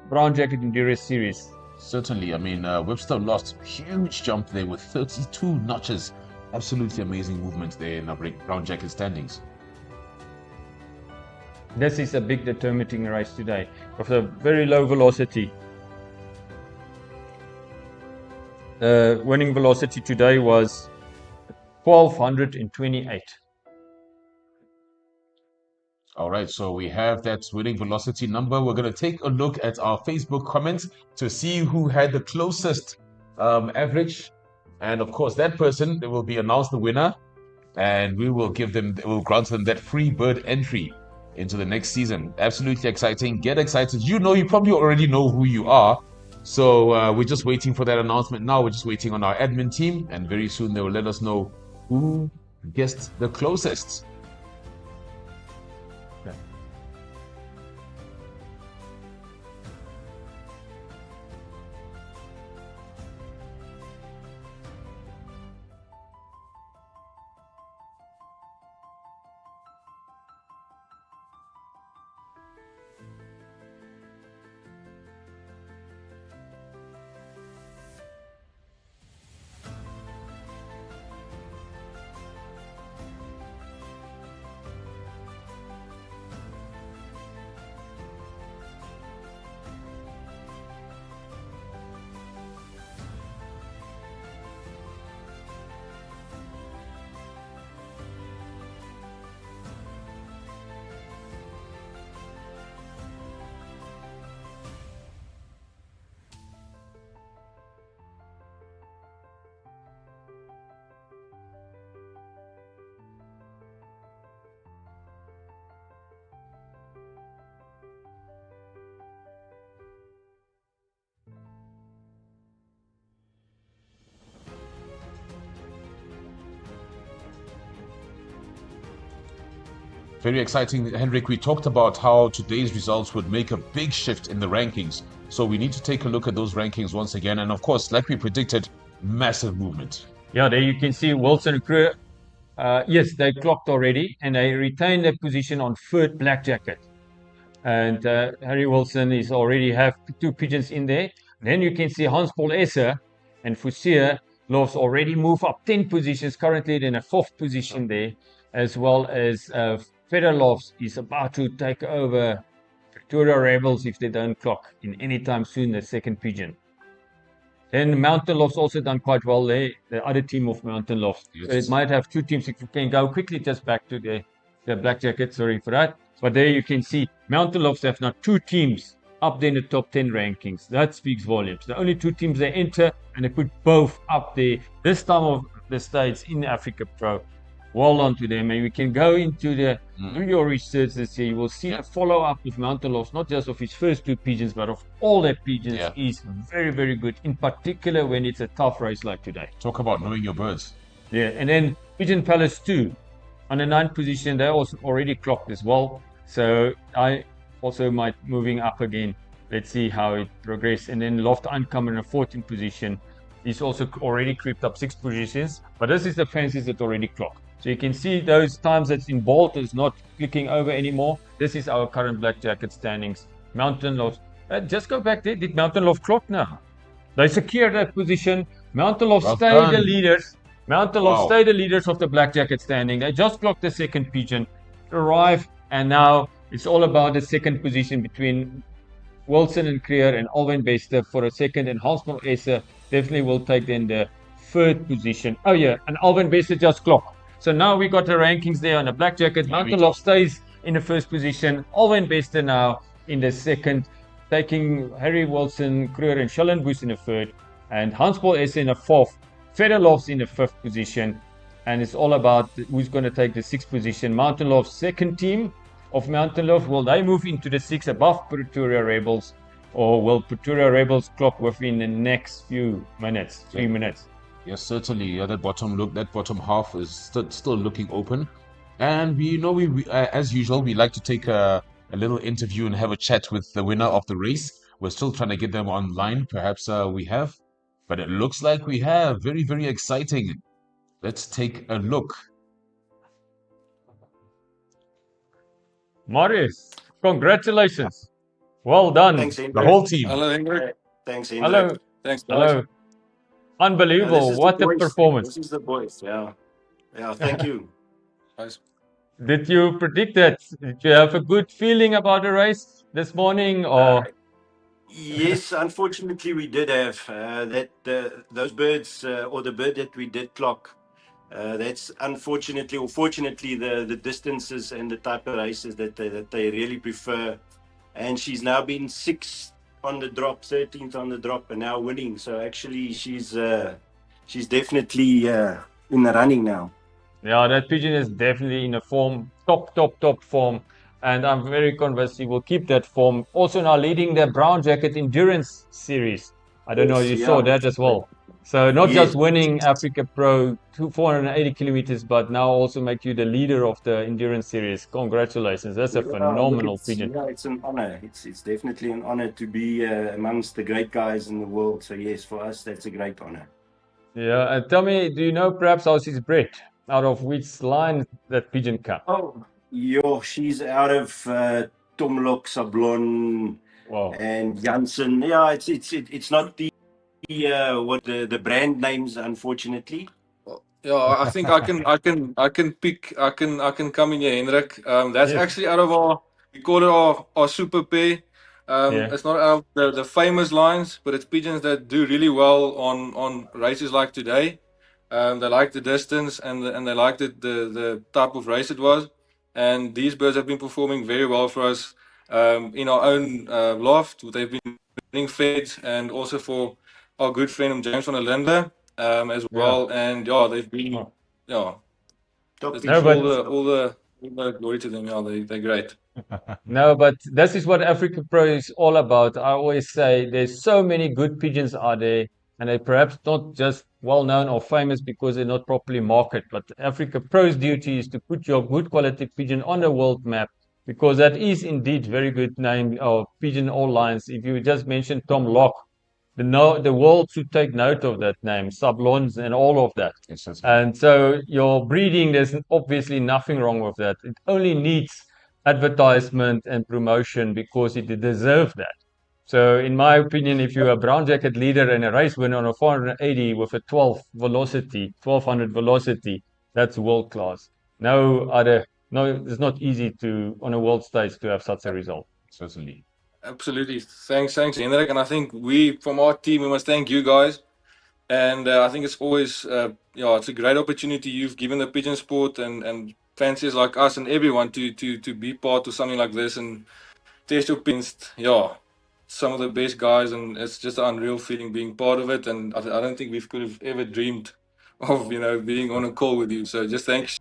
brown jacket endurance series. Certainly. I mean, Webster lost a huge jump there with 32 notches. Absolutely amazing movement there in our brown jacket standings. This is a big determining race today with a very low velocity. The winning velocity today was 1228. All right, so we have that winning velocity number. We're going to take a look at our Facebook comments to see who had the closest average. And of course, that person will be announced the winner, and we'll grant them that free bird entry into the next season. Absolutely exciting. Get excited. You probably already know who you are. So we're just waiting for that announcement now. We're just waiting on our admin team, and very soon they will let us know who guessed the closest. Very exciting, Henrik. We talked about how today's results would make a big shift in the rankings. So we need to take a look at those rankings once again. And of course, like we predicted, massive movement. Yeah, there you can see Wilson and Kruger. Yes, they clocked already, and they retained their position on third black jacket. And Harry Wilson is already have 2 pigeons in there. Then you can see Hans-Paul Esser and Fusier Lofts already move up 10 positions, currently in a 4th position there, as well as Federlofts is about to take over Pretoria Rebels if they don't clock in any time soon, the 2nd pigeon. Then Mountain Lofts also done quite well there, the other team of Mountain Lofts. Yes. So it might have 2 teams. If you can go quickly just back to the black jacket, sorry for that. But there you can see Mountain Lofts have now 2 teams up there in the top 10 rankings. That speaks volumes. The only 2 teams they enter, and they put both up there this time of the States in AFRIKAPRO. Well done to them. And we can go into the do your research this year. You will see a follow-up with Mountain Lofts, not just of his first 2 pigeons, but of all their pigeons. Is very, very good, in particular when it's a tough race like today. Talk about knowing your birds. Yeah, and then Pigeon Palace 2 on the 9th position. They also already clocked as well. So I also might moving up again. Let's see how it progresses. And then Loft Uncommon in a 14th position. He's also already creeped up 6 positions. But this is the fancies that already clocked. So you can see those times that's in bold is not clicking over anymore. This is our current black jacket standings. Mountain Loft. Just go back there. Did Mountain Loft clock now? They secured that position. Mountain Loft stayed the leaders. Mountain Loft stayed the leaders of the black jacket standing. They just clocked the 2nd pigeon. Arrived, and now it's all about the 2nd position between Wilson and Creer and Alwyn Bester for a 2nd, and Hans-Paul Esser definitely will take then the 3rd position. Oh yeah, and Alwyn Bester just clocked. So now we got the rankings there on the black jacket. Mountain Loft stays in the 1st position. Alwyn Bester now in the 2nd, taking Harry Wilson, Creer and Schellenbusch in the 3rd, and Hans-Paul Esser in the 4th. Federlofts in the 5th position, and it's all about who's going to take the 6th position. Mountain Loft's 2nd team of Mountain Loft, will they move into the 6 above Pretoria Rebels, or will Pretoria Rebels clock within the next few minutes, 3 minutes? Yes, certainly. Yeah, that bottom half is still looking open, and we as usual we like to take a little interview and have a chat with the winner of the race. We're still trying to get them online. Perhaps we have. But it looks like we have. Very, very exciting. Let's take a look. Marius, congratulations. Well done. Thanks, The whole team. Hello, Hendrik. Thanks, Hendrik. Hello. Thanks, guys. Hello. Unbelievable. This is What the a boys. performance. This is the boys. Yeah. Yeah, thank you. Guys. Did you predict that? Did you have a good feeling about the race this morning, or? Yes, unfortunately, we did have those birds, or the bird that we did clock. That's unfortunately or fortunately the distances and the type of races that they really prefer. And she's now been 6th on the drop, 13th on the drop, and now winning. So actually, she's definitely in the running now. Yeah, that pigeon is definitely in a form, top form. And I'm very convinced he will keep that form. Also now leading the Brown Jacket Endurance Series. I don't know, you saw that as well. So not just winning AFRIKAPRO 480 kilometers, but now also make you the leader of the Endurance Series. Congratulations. That's a phenomenal pigeon. Yeah, it's an honor. It's definitely an honor to be amongst the great guys in the world. So yes, for us, that's a great honor. Yeah, and tell me, do you know perhaps how she's bred? Out of which line that pigeon come? Oh, she's out of Tomlok, Sablon, and Janssen. Yeah, it's not the the brand names, unfortunately. Yeah, I think I can come in here, Hendrik. That's actually out of we call it our super pair. It's not out of the famous lines, but it's pigeons that do really well on races like today. They like the distance and they like the type of race it was. And these birds have been performing very well for us in our own loft. They've been winning feds, and also for our good friend James van der Linde as well. And they've been all the glory to them. Yeah, they're great. No, but this is what AFRIKAPRO is all about. I always say there's so many good pigeons out there, and they perhaps not just well known or famous because they're not properly marketed. But AFRIKAPRO's duty is to put your good quality pigeon on the world map, because that is indeed very good name of pigeon all lines. If you just mentioned Tom Locke, the world should take note of that name, Sablons and all of that. Yes, that's And so your breeding, there's obviously nothing wrong with that. It only needs advertisement and promotion because it deserves that. So in my opinion, if you're a brown jacket leader and a race winner on a 480 with a 1200 velocity, that's world class. No, it's not easy to, on a world stage, to have such a result. certainly. Absolutely. Thanks, Hendrik. And I think we, from our team, we must thank you guys. And I think it's always, it's a great opportunity you've given the pigeon sport and fanciers like us and everyone to be part of something like this and test your against, some of the best guys. And it's just an unreal feeling being part of it. And I don't think we could have ever dreamed of, being on a call with you. So just thanks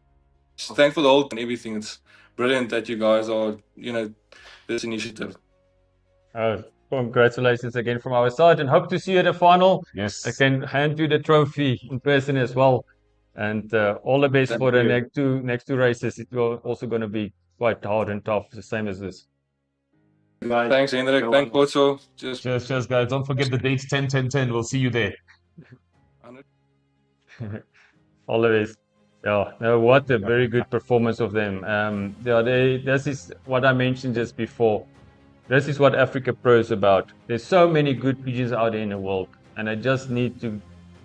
for the whole and everything. It's brilliant that you guys are, this initiative. Congratulations again from our side, and hope to see you at the final. Yes. I can hand you the trophy in person as well. And all the best for the next two races. It will also going to be quite hard and tough, the same as this. Thanks, Hendrik. Thanks, Potso. Cheers, guys. Don't forget the dates 10-10-10. We'll see you there. All the best. Yeah, no, what a very good performance of them. This is what I mentioned just before. This is what AFRIKAPRO is about. There's so many good pigeons out there in the world, and they just need to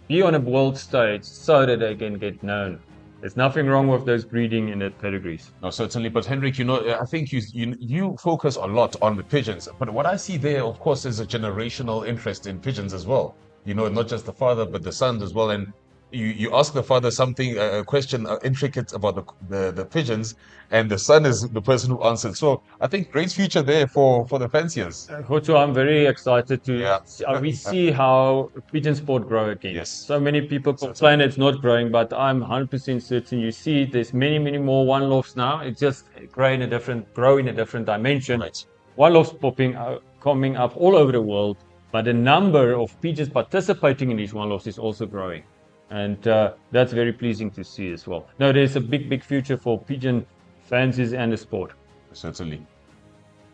be on a world stage so that they can get known. There's nothing wrong with those breeding in the pedigrees. No, certainly. But Hendrik, I think you focus a lot on the pigeons. But what I see there, of course, is a generational interest in pigeons as well. Not just the father, but the sons as well. And you ask the father something, a question intricate about the pigeons, and the son is the person who answered. So I think great future there for the fanciers. Hocho, I'm very excited to we see how pigeon sport grow again. Yes. So many people complain it's not growing, but I'm 100% certain you see there's many more one-lofts now. It's just grow in a different dimension. Right. One-lofts coming up all over the world, but the number of pigeons participating in these one-lofts is also growing. And that's very pleasing to see as well. Now, there's a big future for pigeon fanciers and the sport. Certainly.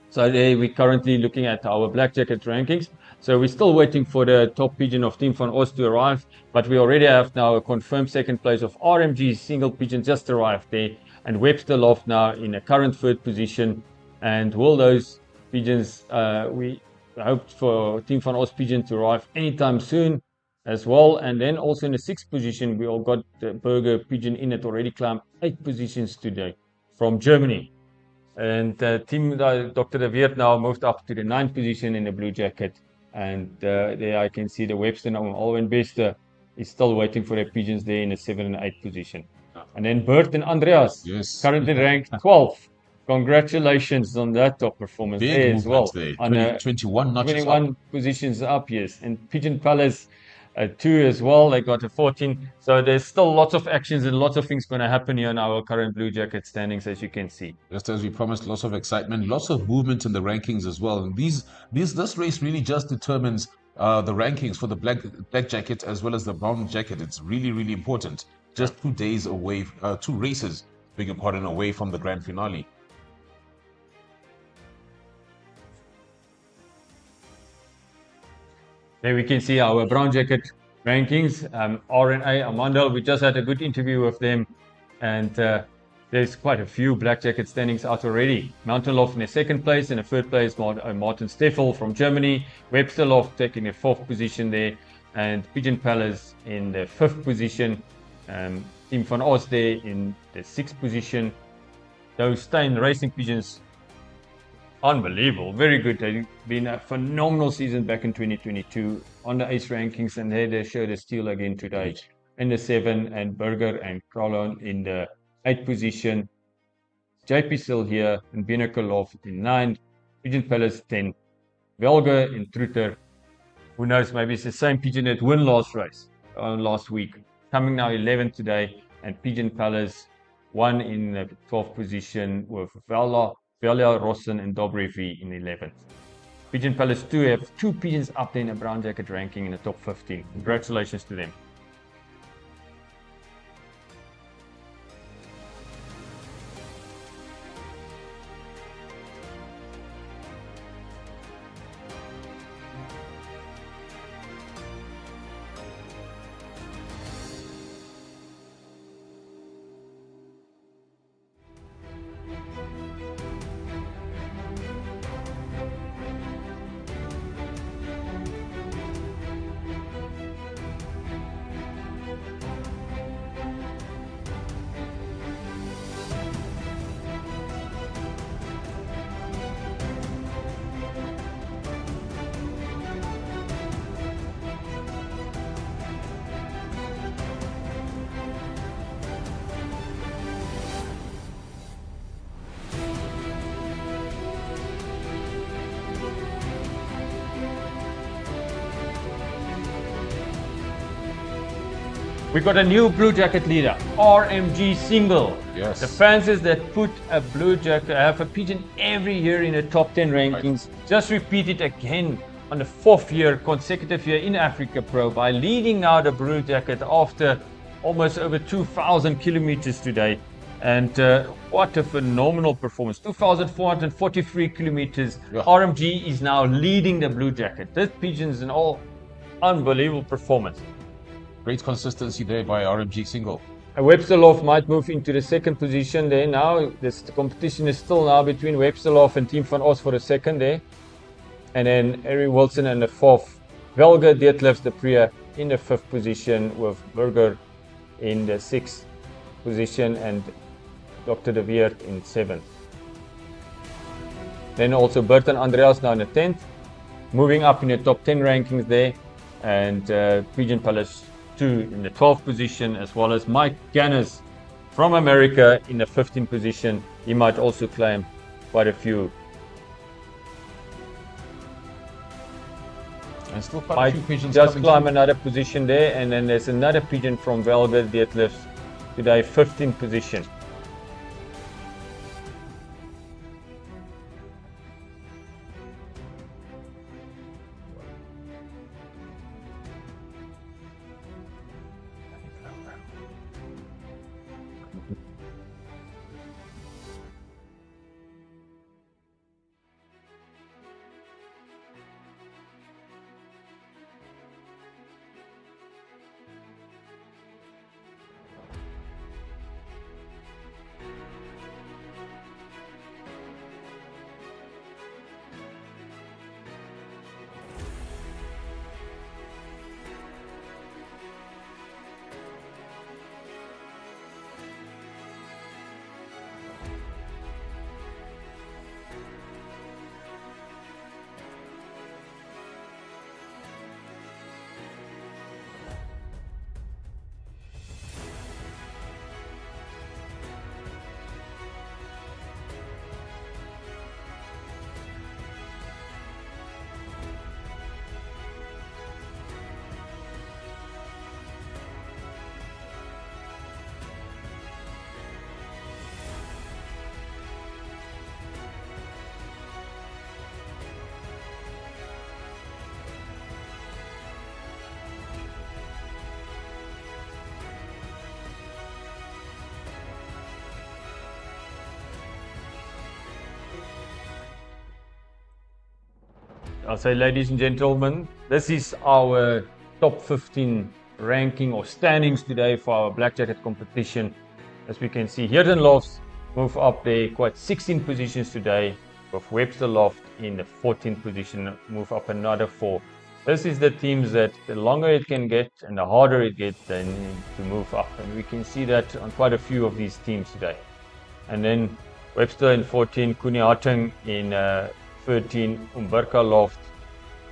So we're currently looking at our black jacket rankings. So we're still waiting for the top pigeon of Team Van Os to arrive, but we already have now a confirmed second place of RMG single pigeon just arrived there, and Webster Loft now in a current third position. And will those pigeons, we hope for Team Van Os pigeon to arrive anytime soon as well. And then also in the sixth position, we all got the Burger pigeon in it, already climbed 8 positions today from Germany. And Team Dr. De Weert now moved up to the 9th position in the blue jacket. And there I can see the Webster now, Alwyn Bester is still waiting for their pigeons there in the 7th and 8th position. And then Bert and Andreas, currently ranked 12th. Congratulations on that top performance there as well. There. On 21 notches 21 up. positions up, yes. And Pigeon Palace 2 as well, they got a 14. So there's still lots of actions and lots of things going to happen here in our current blue jacket standings, as you can see. Just as we promised, lots of excitement, lots of movement in the rankings as well. And this race really just determines the rankings for the black jacket as well as the brown jacket. It's really important. Just 2 days away, 2 races, beg your pardon, away from the grand finale. There we can see our brown jacket rankings. RNA, Amandel, we just had a good interview with them, and there's quite a few black jacket standings out already. Mountain Loft in the 2nd place, in the 3rd place Martin Steffel from Germany, Webster Loft taking the 4th position there, and Pigeon Palace in the 5th position, Team Van Os there in the 6th position. Those Stein Racing Pigeons, unbelievable, very good. They've been a phenomenal season back in 2022 on the ace rankings, and there they showed a steal again today in the 7, and Burger and Kralon in the 8th position. JP still here, and Binnekerlof in 9, Pigeon Palace 10, Velge in Trutter. Who knows, maybe it's the same pigeon that won last week. Coming now 11th today, and Pigeon Palace 1 in the 12th position with Velia, Rossen and Dobrevi in 11th. Pigeon Palace 2 have 2 pigeons up there in the brown jacket ranking in the top 15. Congratulations to them. We got a new blue jacket leader, RMG single. Yes. The fanciers that put a blue jacket have a pigeon every year in the top 10 rankings. Just repeat it again on the 4th consecutive year in AFRIKAPRO by leading now the blue jacket after almost over 2,000 kilometers today. And what a phenomenal performance. 2,443 kilometers. Yeah. RMG is now leading the blue jacket. This pigeon is an all unbelievable performance. Great consistency there by RMG single. Webster Loft might move into the 2nd position there now. The competition is still now between Webster Loft and Team Van Os for the 2nd there. And then Harry Wilson in the 4th. Velga Detlefs de Priya in the 5th position with Burger in the 6th position and Dr. De Weert in 7th. Then also Burton Andreas now in the 10th. Moving up in the top 10 rankings there. And Pigeon Palace 2 in the 12th position, as well as Mike Gannis from America in the 15th position. He might also claim quite a few. And still quite a Might few pigeons just coming climb through. another position there, and then there's another pigeon from Velga Detlefs today, 15th position. I'll say, ladies and gentlemen, this is our top 15 ranking or standings today for our Black Jacket competition. As we can see, Heerden Lofts move up there quite 16 positions today, with Webster Loft in the 14th position, move up another 4. This is the teams that the longer it can get and the harder it gets, they need to move up. And we can see that on quite a few of these teams today. And then Webster in 14, Kuni Harting in 13, Umberka Loft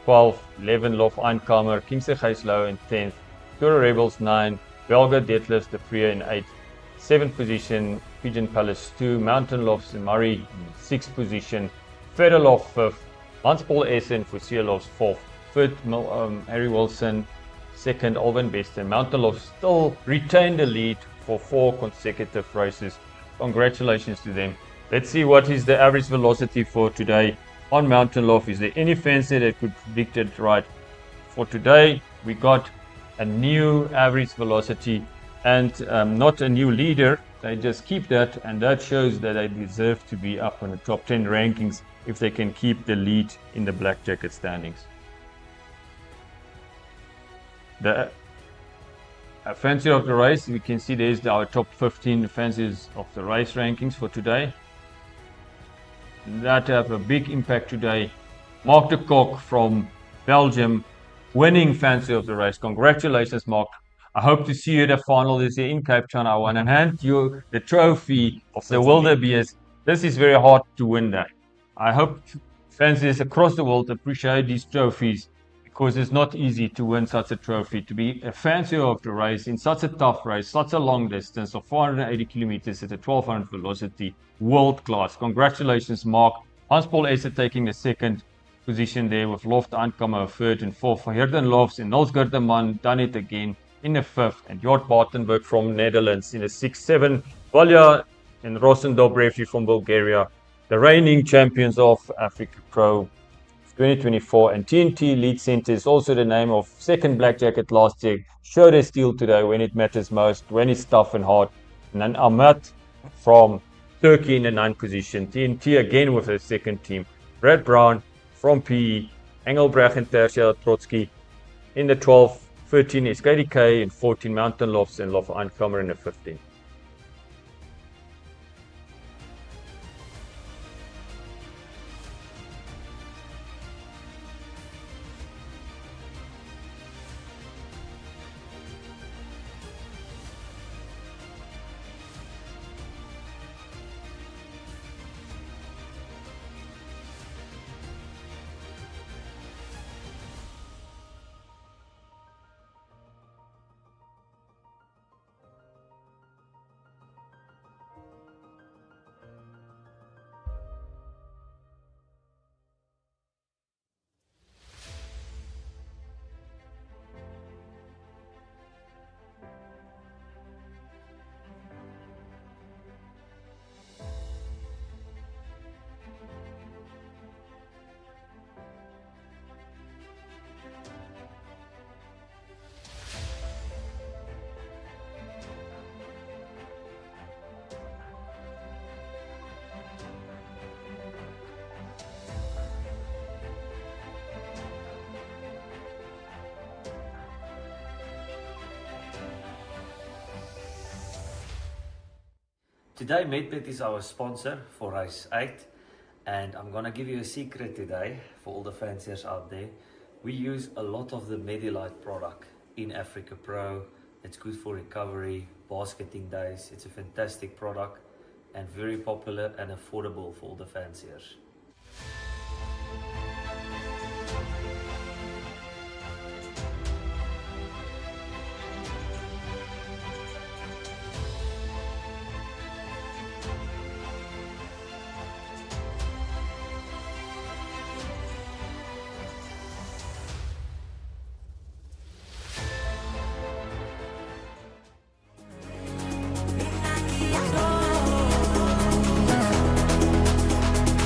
12, 11 Loft Einkamer, Kingse Gijslow in 10th, Kura Rebels 9, Velga Detlefs de Priya in 8th, 7th position, Pigeon Palace 2, Mountain Lofts in Murray in 6th position, Feather Loft 5th, Hans Paul Essen for Sea Lofts 4th, 3rd Harry Wilson, 2nd Alvin Bester. Mountain Lofts still retained the lead for 4 consecutive races. Congratulations to them. Let's see what is the average velocity for today on Mountain Loft. Is there any fancy that could predict it right? For today, we got a new average velocity and not a new leader. They just keep that, and that shows that they deserve to be up on the top 10 rankings if they can keep the lead in the Black Jacket standings. The fancy of the race, we can see there's our top 15 fancies of the race rankings for today. That have a big impact today. Mark de Kock from Belgium winning fancy of the race. Congratulations, Mark. I hope to see you at the final this year in Cape Town. I want to hand you the trophy of the wildebeest. This is very hard to win that. I hope fanciers across the world appreciate these trophies, because it's not easy to win such a trophy, to be a fancier of the race in such a tough race, such a long distance of 480 kilometers at a 1200 velocity, world class. Congratulations, Mark. Hans Paul Essen taking the 2nd position there with Loft Aankomer 3rd and 4th. For Heerden Lofts and Nils Gurteman done it again. in the 5th, and Jort Bartenberg from Netherlands in the 6th. 7, Valja and Rosen Dobrevi from Bulgaria, the reigning champions of Africa Pro 2024. And TNT Lead Center is also the name of second black jacket last year. Show their steel today when it matters most, when it's tough and hard. And then Ahmet from Turkey in the 9th position. TNT again with the second team. Brad Brown from PE. Engelbrecht and Tertia Trotsky in the 12th. 13 is KDK, and 14 Mountain Lofts and Lof Einkammer in the 15th. Today Medbet is our sponsor for race 8, and I'm gonna give you a secret today for all the fanciers out there. We use a lot of the Medilite product in Africa Pro. It's good for recovery, basketing days. It's a fantastic product and very popular and affordable for all the fanciers.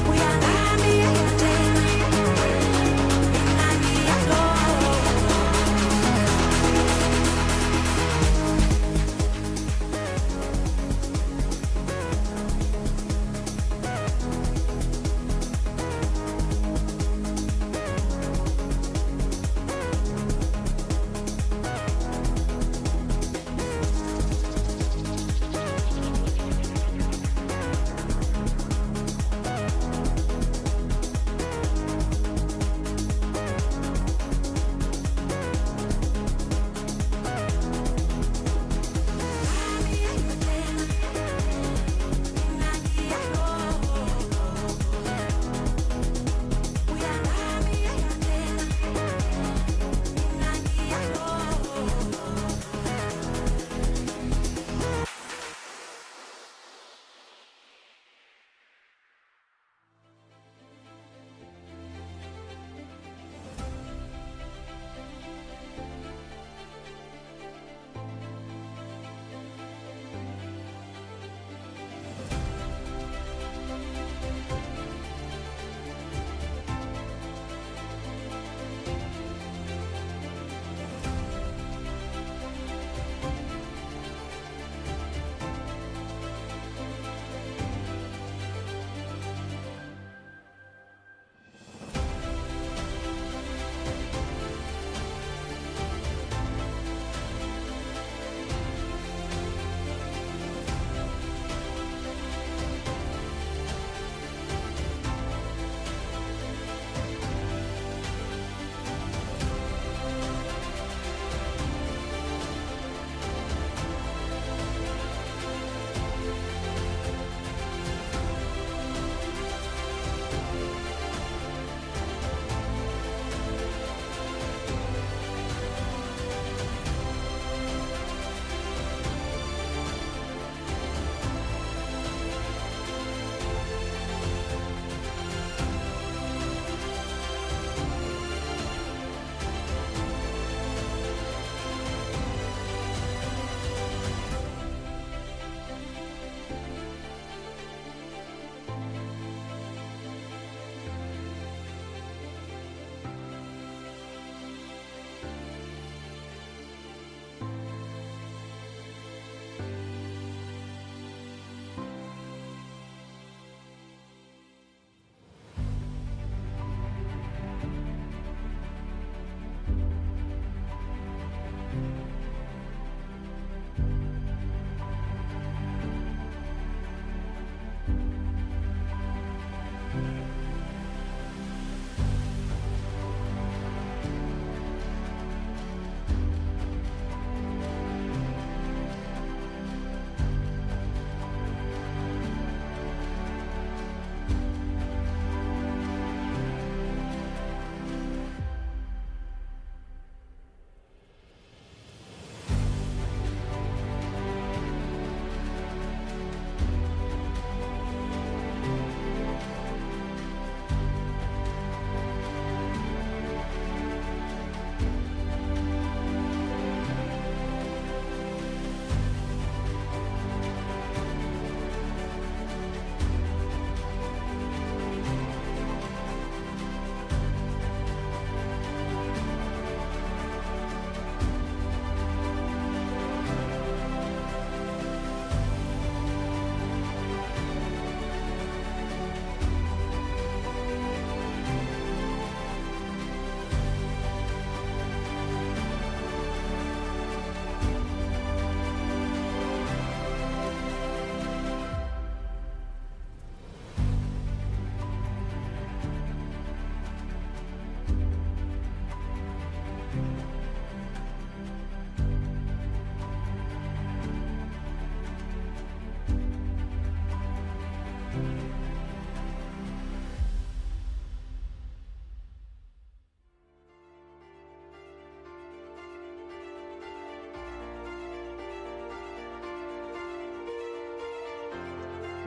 We are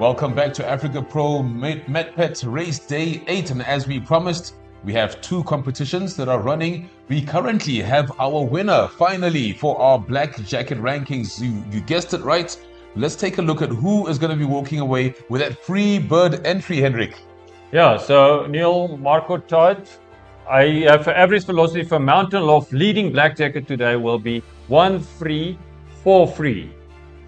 Welcome back to Africa Pro MetPet Race Day 8. And as we promised, we have two competitions that are running. We currently have our winner, finally, for our Black Jacket rankings. You guessed it right. Let's take a look at who is going to be walking away with that free bird entry, Hendrik. Yeah, so Neil, Marco Todd, I have an average velocity for Mountain Loft leading Black Jacket today will be 1 free, 4 free.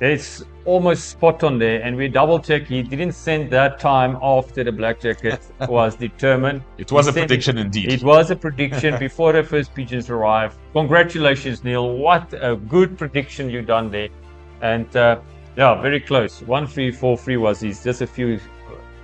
It's almost spot on there, and we double check. He didn't send that time after the Black Jacket was determined. It was a prediction indeed. It was a prediction before the first pigeons arrived. Congratulations, Neil. What a good prediction you done there. And yeah, very close. 1 free, 4 free was his, just a few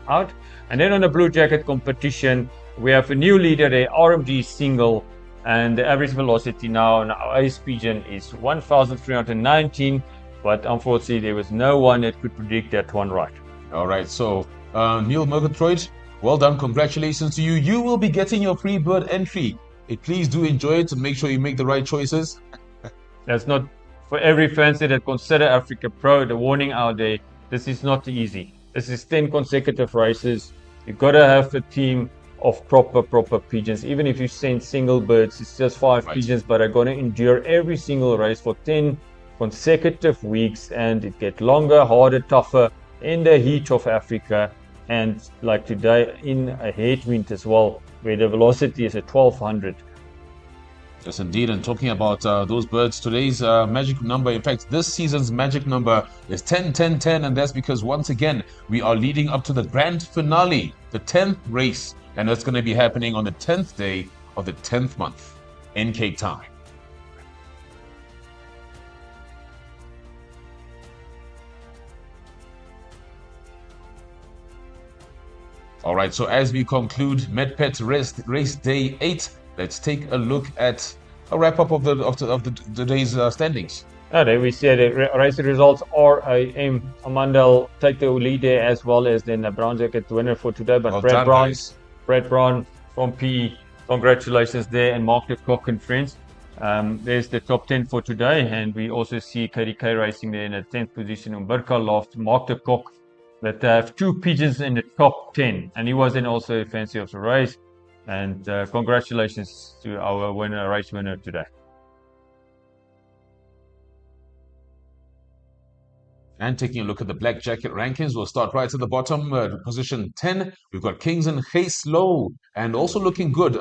out. And then on the Blue Jacket competition, we have a new leader there, RMG single, and the average velocity now on our ace pigeon is 1,319. But unfortunately, there was no one that could predict that one right. All right, so Neil Murgatroyd, well done. Congratulations to you. You will be getting your free bird entry. Please do enjoy it and make sure you make the right choices. That's not for every fancy that consider Africa Pro. The warning out there, this is not easy. This is 10 consecutive races. You've got to have a team of proper pigeons. Even if you send single birds, it's just 5 pigeons, but are going to endure every single race for 10 consecutive weeks, and it gets longer, harder, tougher in the heat of Africa, and like today in a headwind as well, where the velocity is at 1200. Yes, indeed. And talking about those birds, today's magic number, in fact, this season's magic number is 10, 10, 10. And that's because, once again, we are leading up to the grand finale, the 10th race. And that's going to be happening on the 10th day of the 10th month in Cape Town. All right, so as we conclude MetPet Race Day 8, let's take a look at a wrap-up of the day's standings. There we see the race results. RAM Amandel take the lead there, as well as then the brown jacket winner for today. But Brad Brown from P, congratulations there, and Mark Lecoq and friends. There's the top 10 for today, and we also see KDK racing there in the 10th position. Umberka Loft, Mark Lecoq, that have 2 pigeons in the top 10, and he was then also a fancy of the race. And congratulations to our race winner today. And taking a look at the Black Jacket rankings, we'll start right at the bottom, position 10. We've got Kings and Hayes Low, and also looking good.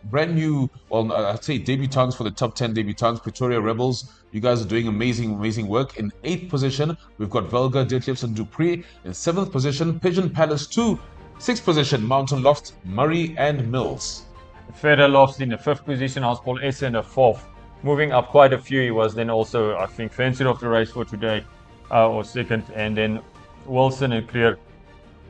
Brand new, well, I'd say debutants for the top 10 debutants, Pretoria Rebels. You guys are doing amazing work. In 8th position, we've got Velga, Detlefs, and Dupree. In 7th position, Pigeon Palace 2. 6th position, Mountain Loft, Murray, and Mills. Federer Lofts in the 5th position, Housepol S in the 4th. Moving up quite a few, he was then also, I think, fancy of the race for today. Or 2nd, and then Wilson and Clear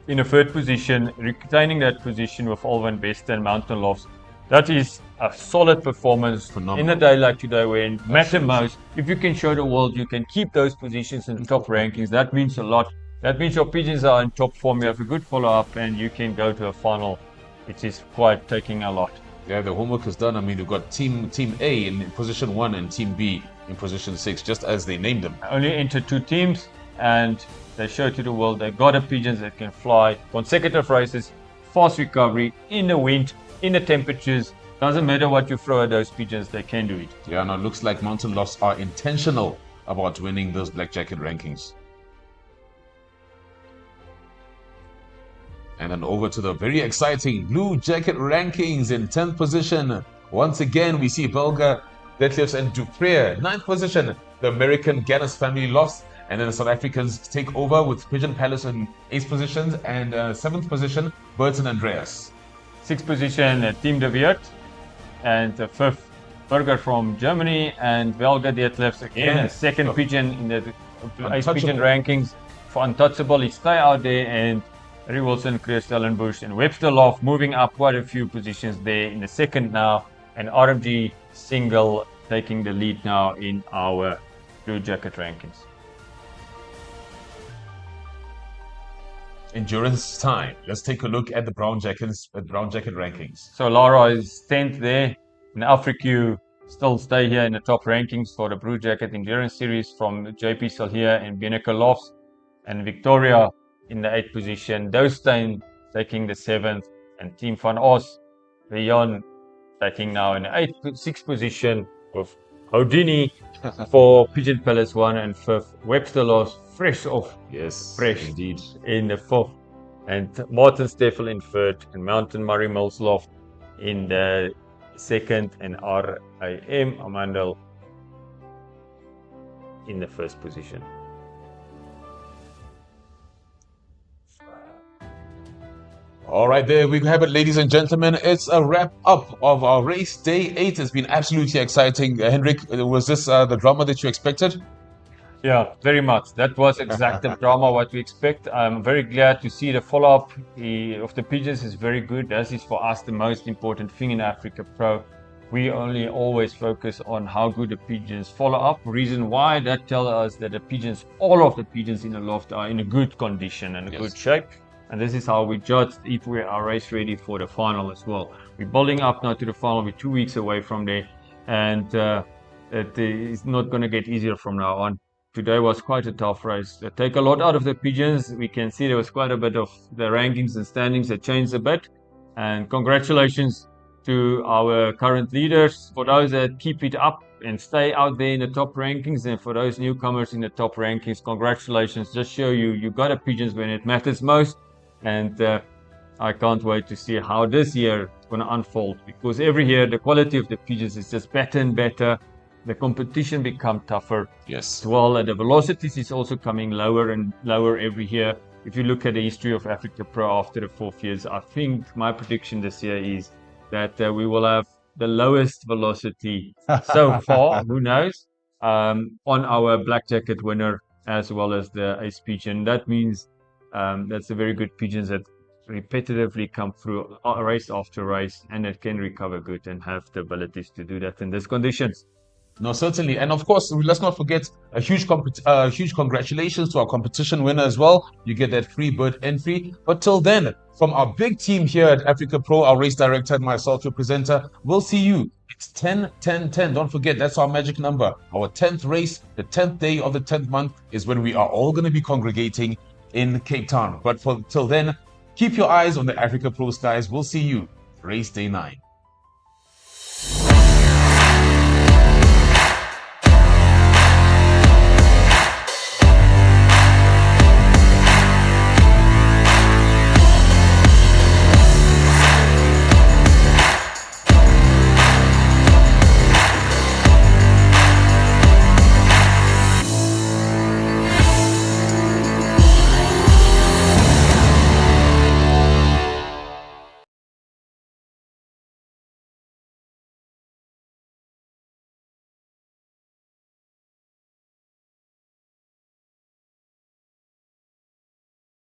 in a 3rd position, retaining that position with Alvan Best and Mountain Lofts. That is a solid performance. Phenomenal. In a day like today, where it matters most, if you can show the world you can keep those positions in the top rankings, that means a lot. That means your pigeons are in top form, you have a good follow-up, and you can go to a final. It is quite taking a lot. Yeah, the homework is done. I mean, we've got Team A in position 1 and Team B in position 6, just as they named them. Only entered 2 teams, and they show to the world they got a pigeons that can fly. Consecutive races, fast recovery, in the wind, in the temperatures. Doesn't matter what you throw at those pigeons, they can do it. Yeah, no, it looks like Mountain Lofts are intentional about winning those Black Jacket rankings. And then over to the very exciting Blue Jacket rankings in 10th position. Once again, we see Velga, Detlefs, and Dupree. 9th position, the American Gannis family lost. And then the South Africans take over with Pigeon Palace in 8th positions. And 7th position, Burton Andreas. 6th position, Team De Weert. And 5th, Burger from Germany. And Velga Detlefs again, a 2nd pigeon in the ace pigeon rankings for Untouchable. He stay out there, and Harry Wilson, Chris Stellenbusch, and Webster Loft moving up quite a few positions there in the 2nd now, and RMG single taking the lead now in our Blue Jacket rankings. Endurance time. Let's take a look at the Brown Jacket rankings. So Lara is 10th there, and AFRIKAPRO still stay here in the top rankings for the Blue Jacket Endurance Series from JP Salhia and Bianca Lofts, and Victoria in the 8th position, Doustein taking the 7th, and Team van Os, Rion, taking now in the 6th position, with Houdini for Pigeon Palace 1 and 5th, Webster Loss fresh off, fresh indeed. in the 4th, and Martin Steffel in 3rd, and Mountain Murray Mills Loft in the 2nd, and RAM Amandel in the 1st position. All right, there we have it, ladies and gentlemen. It's a wrap up of our race day 8. It's been absolutely exciting. Hendrik, was this the drama that you expected? Yeah, very much. That was exact the drama what we expect. I'm very glad to see the follow-up of the pigeons is very good. That is for us the most important thing in Africa Pro. We only always focus on how good the pigeons follow up. Reason why that tells us that the pigeons, all of the pigeons in the loft are in a good condition and a good shape. And this is how we judge if we are race ready for the final as well. We're building up now to the final. We're 2 weeks away from there, and it is not going to get easier from now on. Today was quite a tough race. They take a lot out of the pigeons. We can see there was quite a bit of the rankings and standings that changed a bit. And congratulations to our current leaders. For those that keep it up and stay out there in the top rankings, and for those newcomers in the top rankings, congratulations. Just show you got a pigeons when it matters most. And I can't wait to see how this year is going to unfold, because every year the quality of the pigeons is just better and better. The competition becomes tougher. Yes. Well, the velocities is also coming lower and lower every year. If you look at the history of Africa Pro after the 4th years, I think my prediction this year is that we will have the lowest velocity so far, who knows, on our black jacket winner as well as the ace pigeon. That means that's a very good pigeons that repetitively come through race after race, and that can recover good and have the abilities to do that in these conditions. No, certainly. And of course, let's not forget a huge congratulations to our competition winner as well. You get that free bird entry. But till then, from our big team here at Africa Pro, our race director and myself, your presenter, we'll see you. It's 10, 10, 10. Don't forget, that's our magic number. Our 10th race, the 10th day of the 10th month is when we are all going to be congregating in Cape Town. But till then, keep your eyes on the Africa Pro skies. We'll see you race day 9.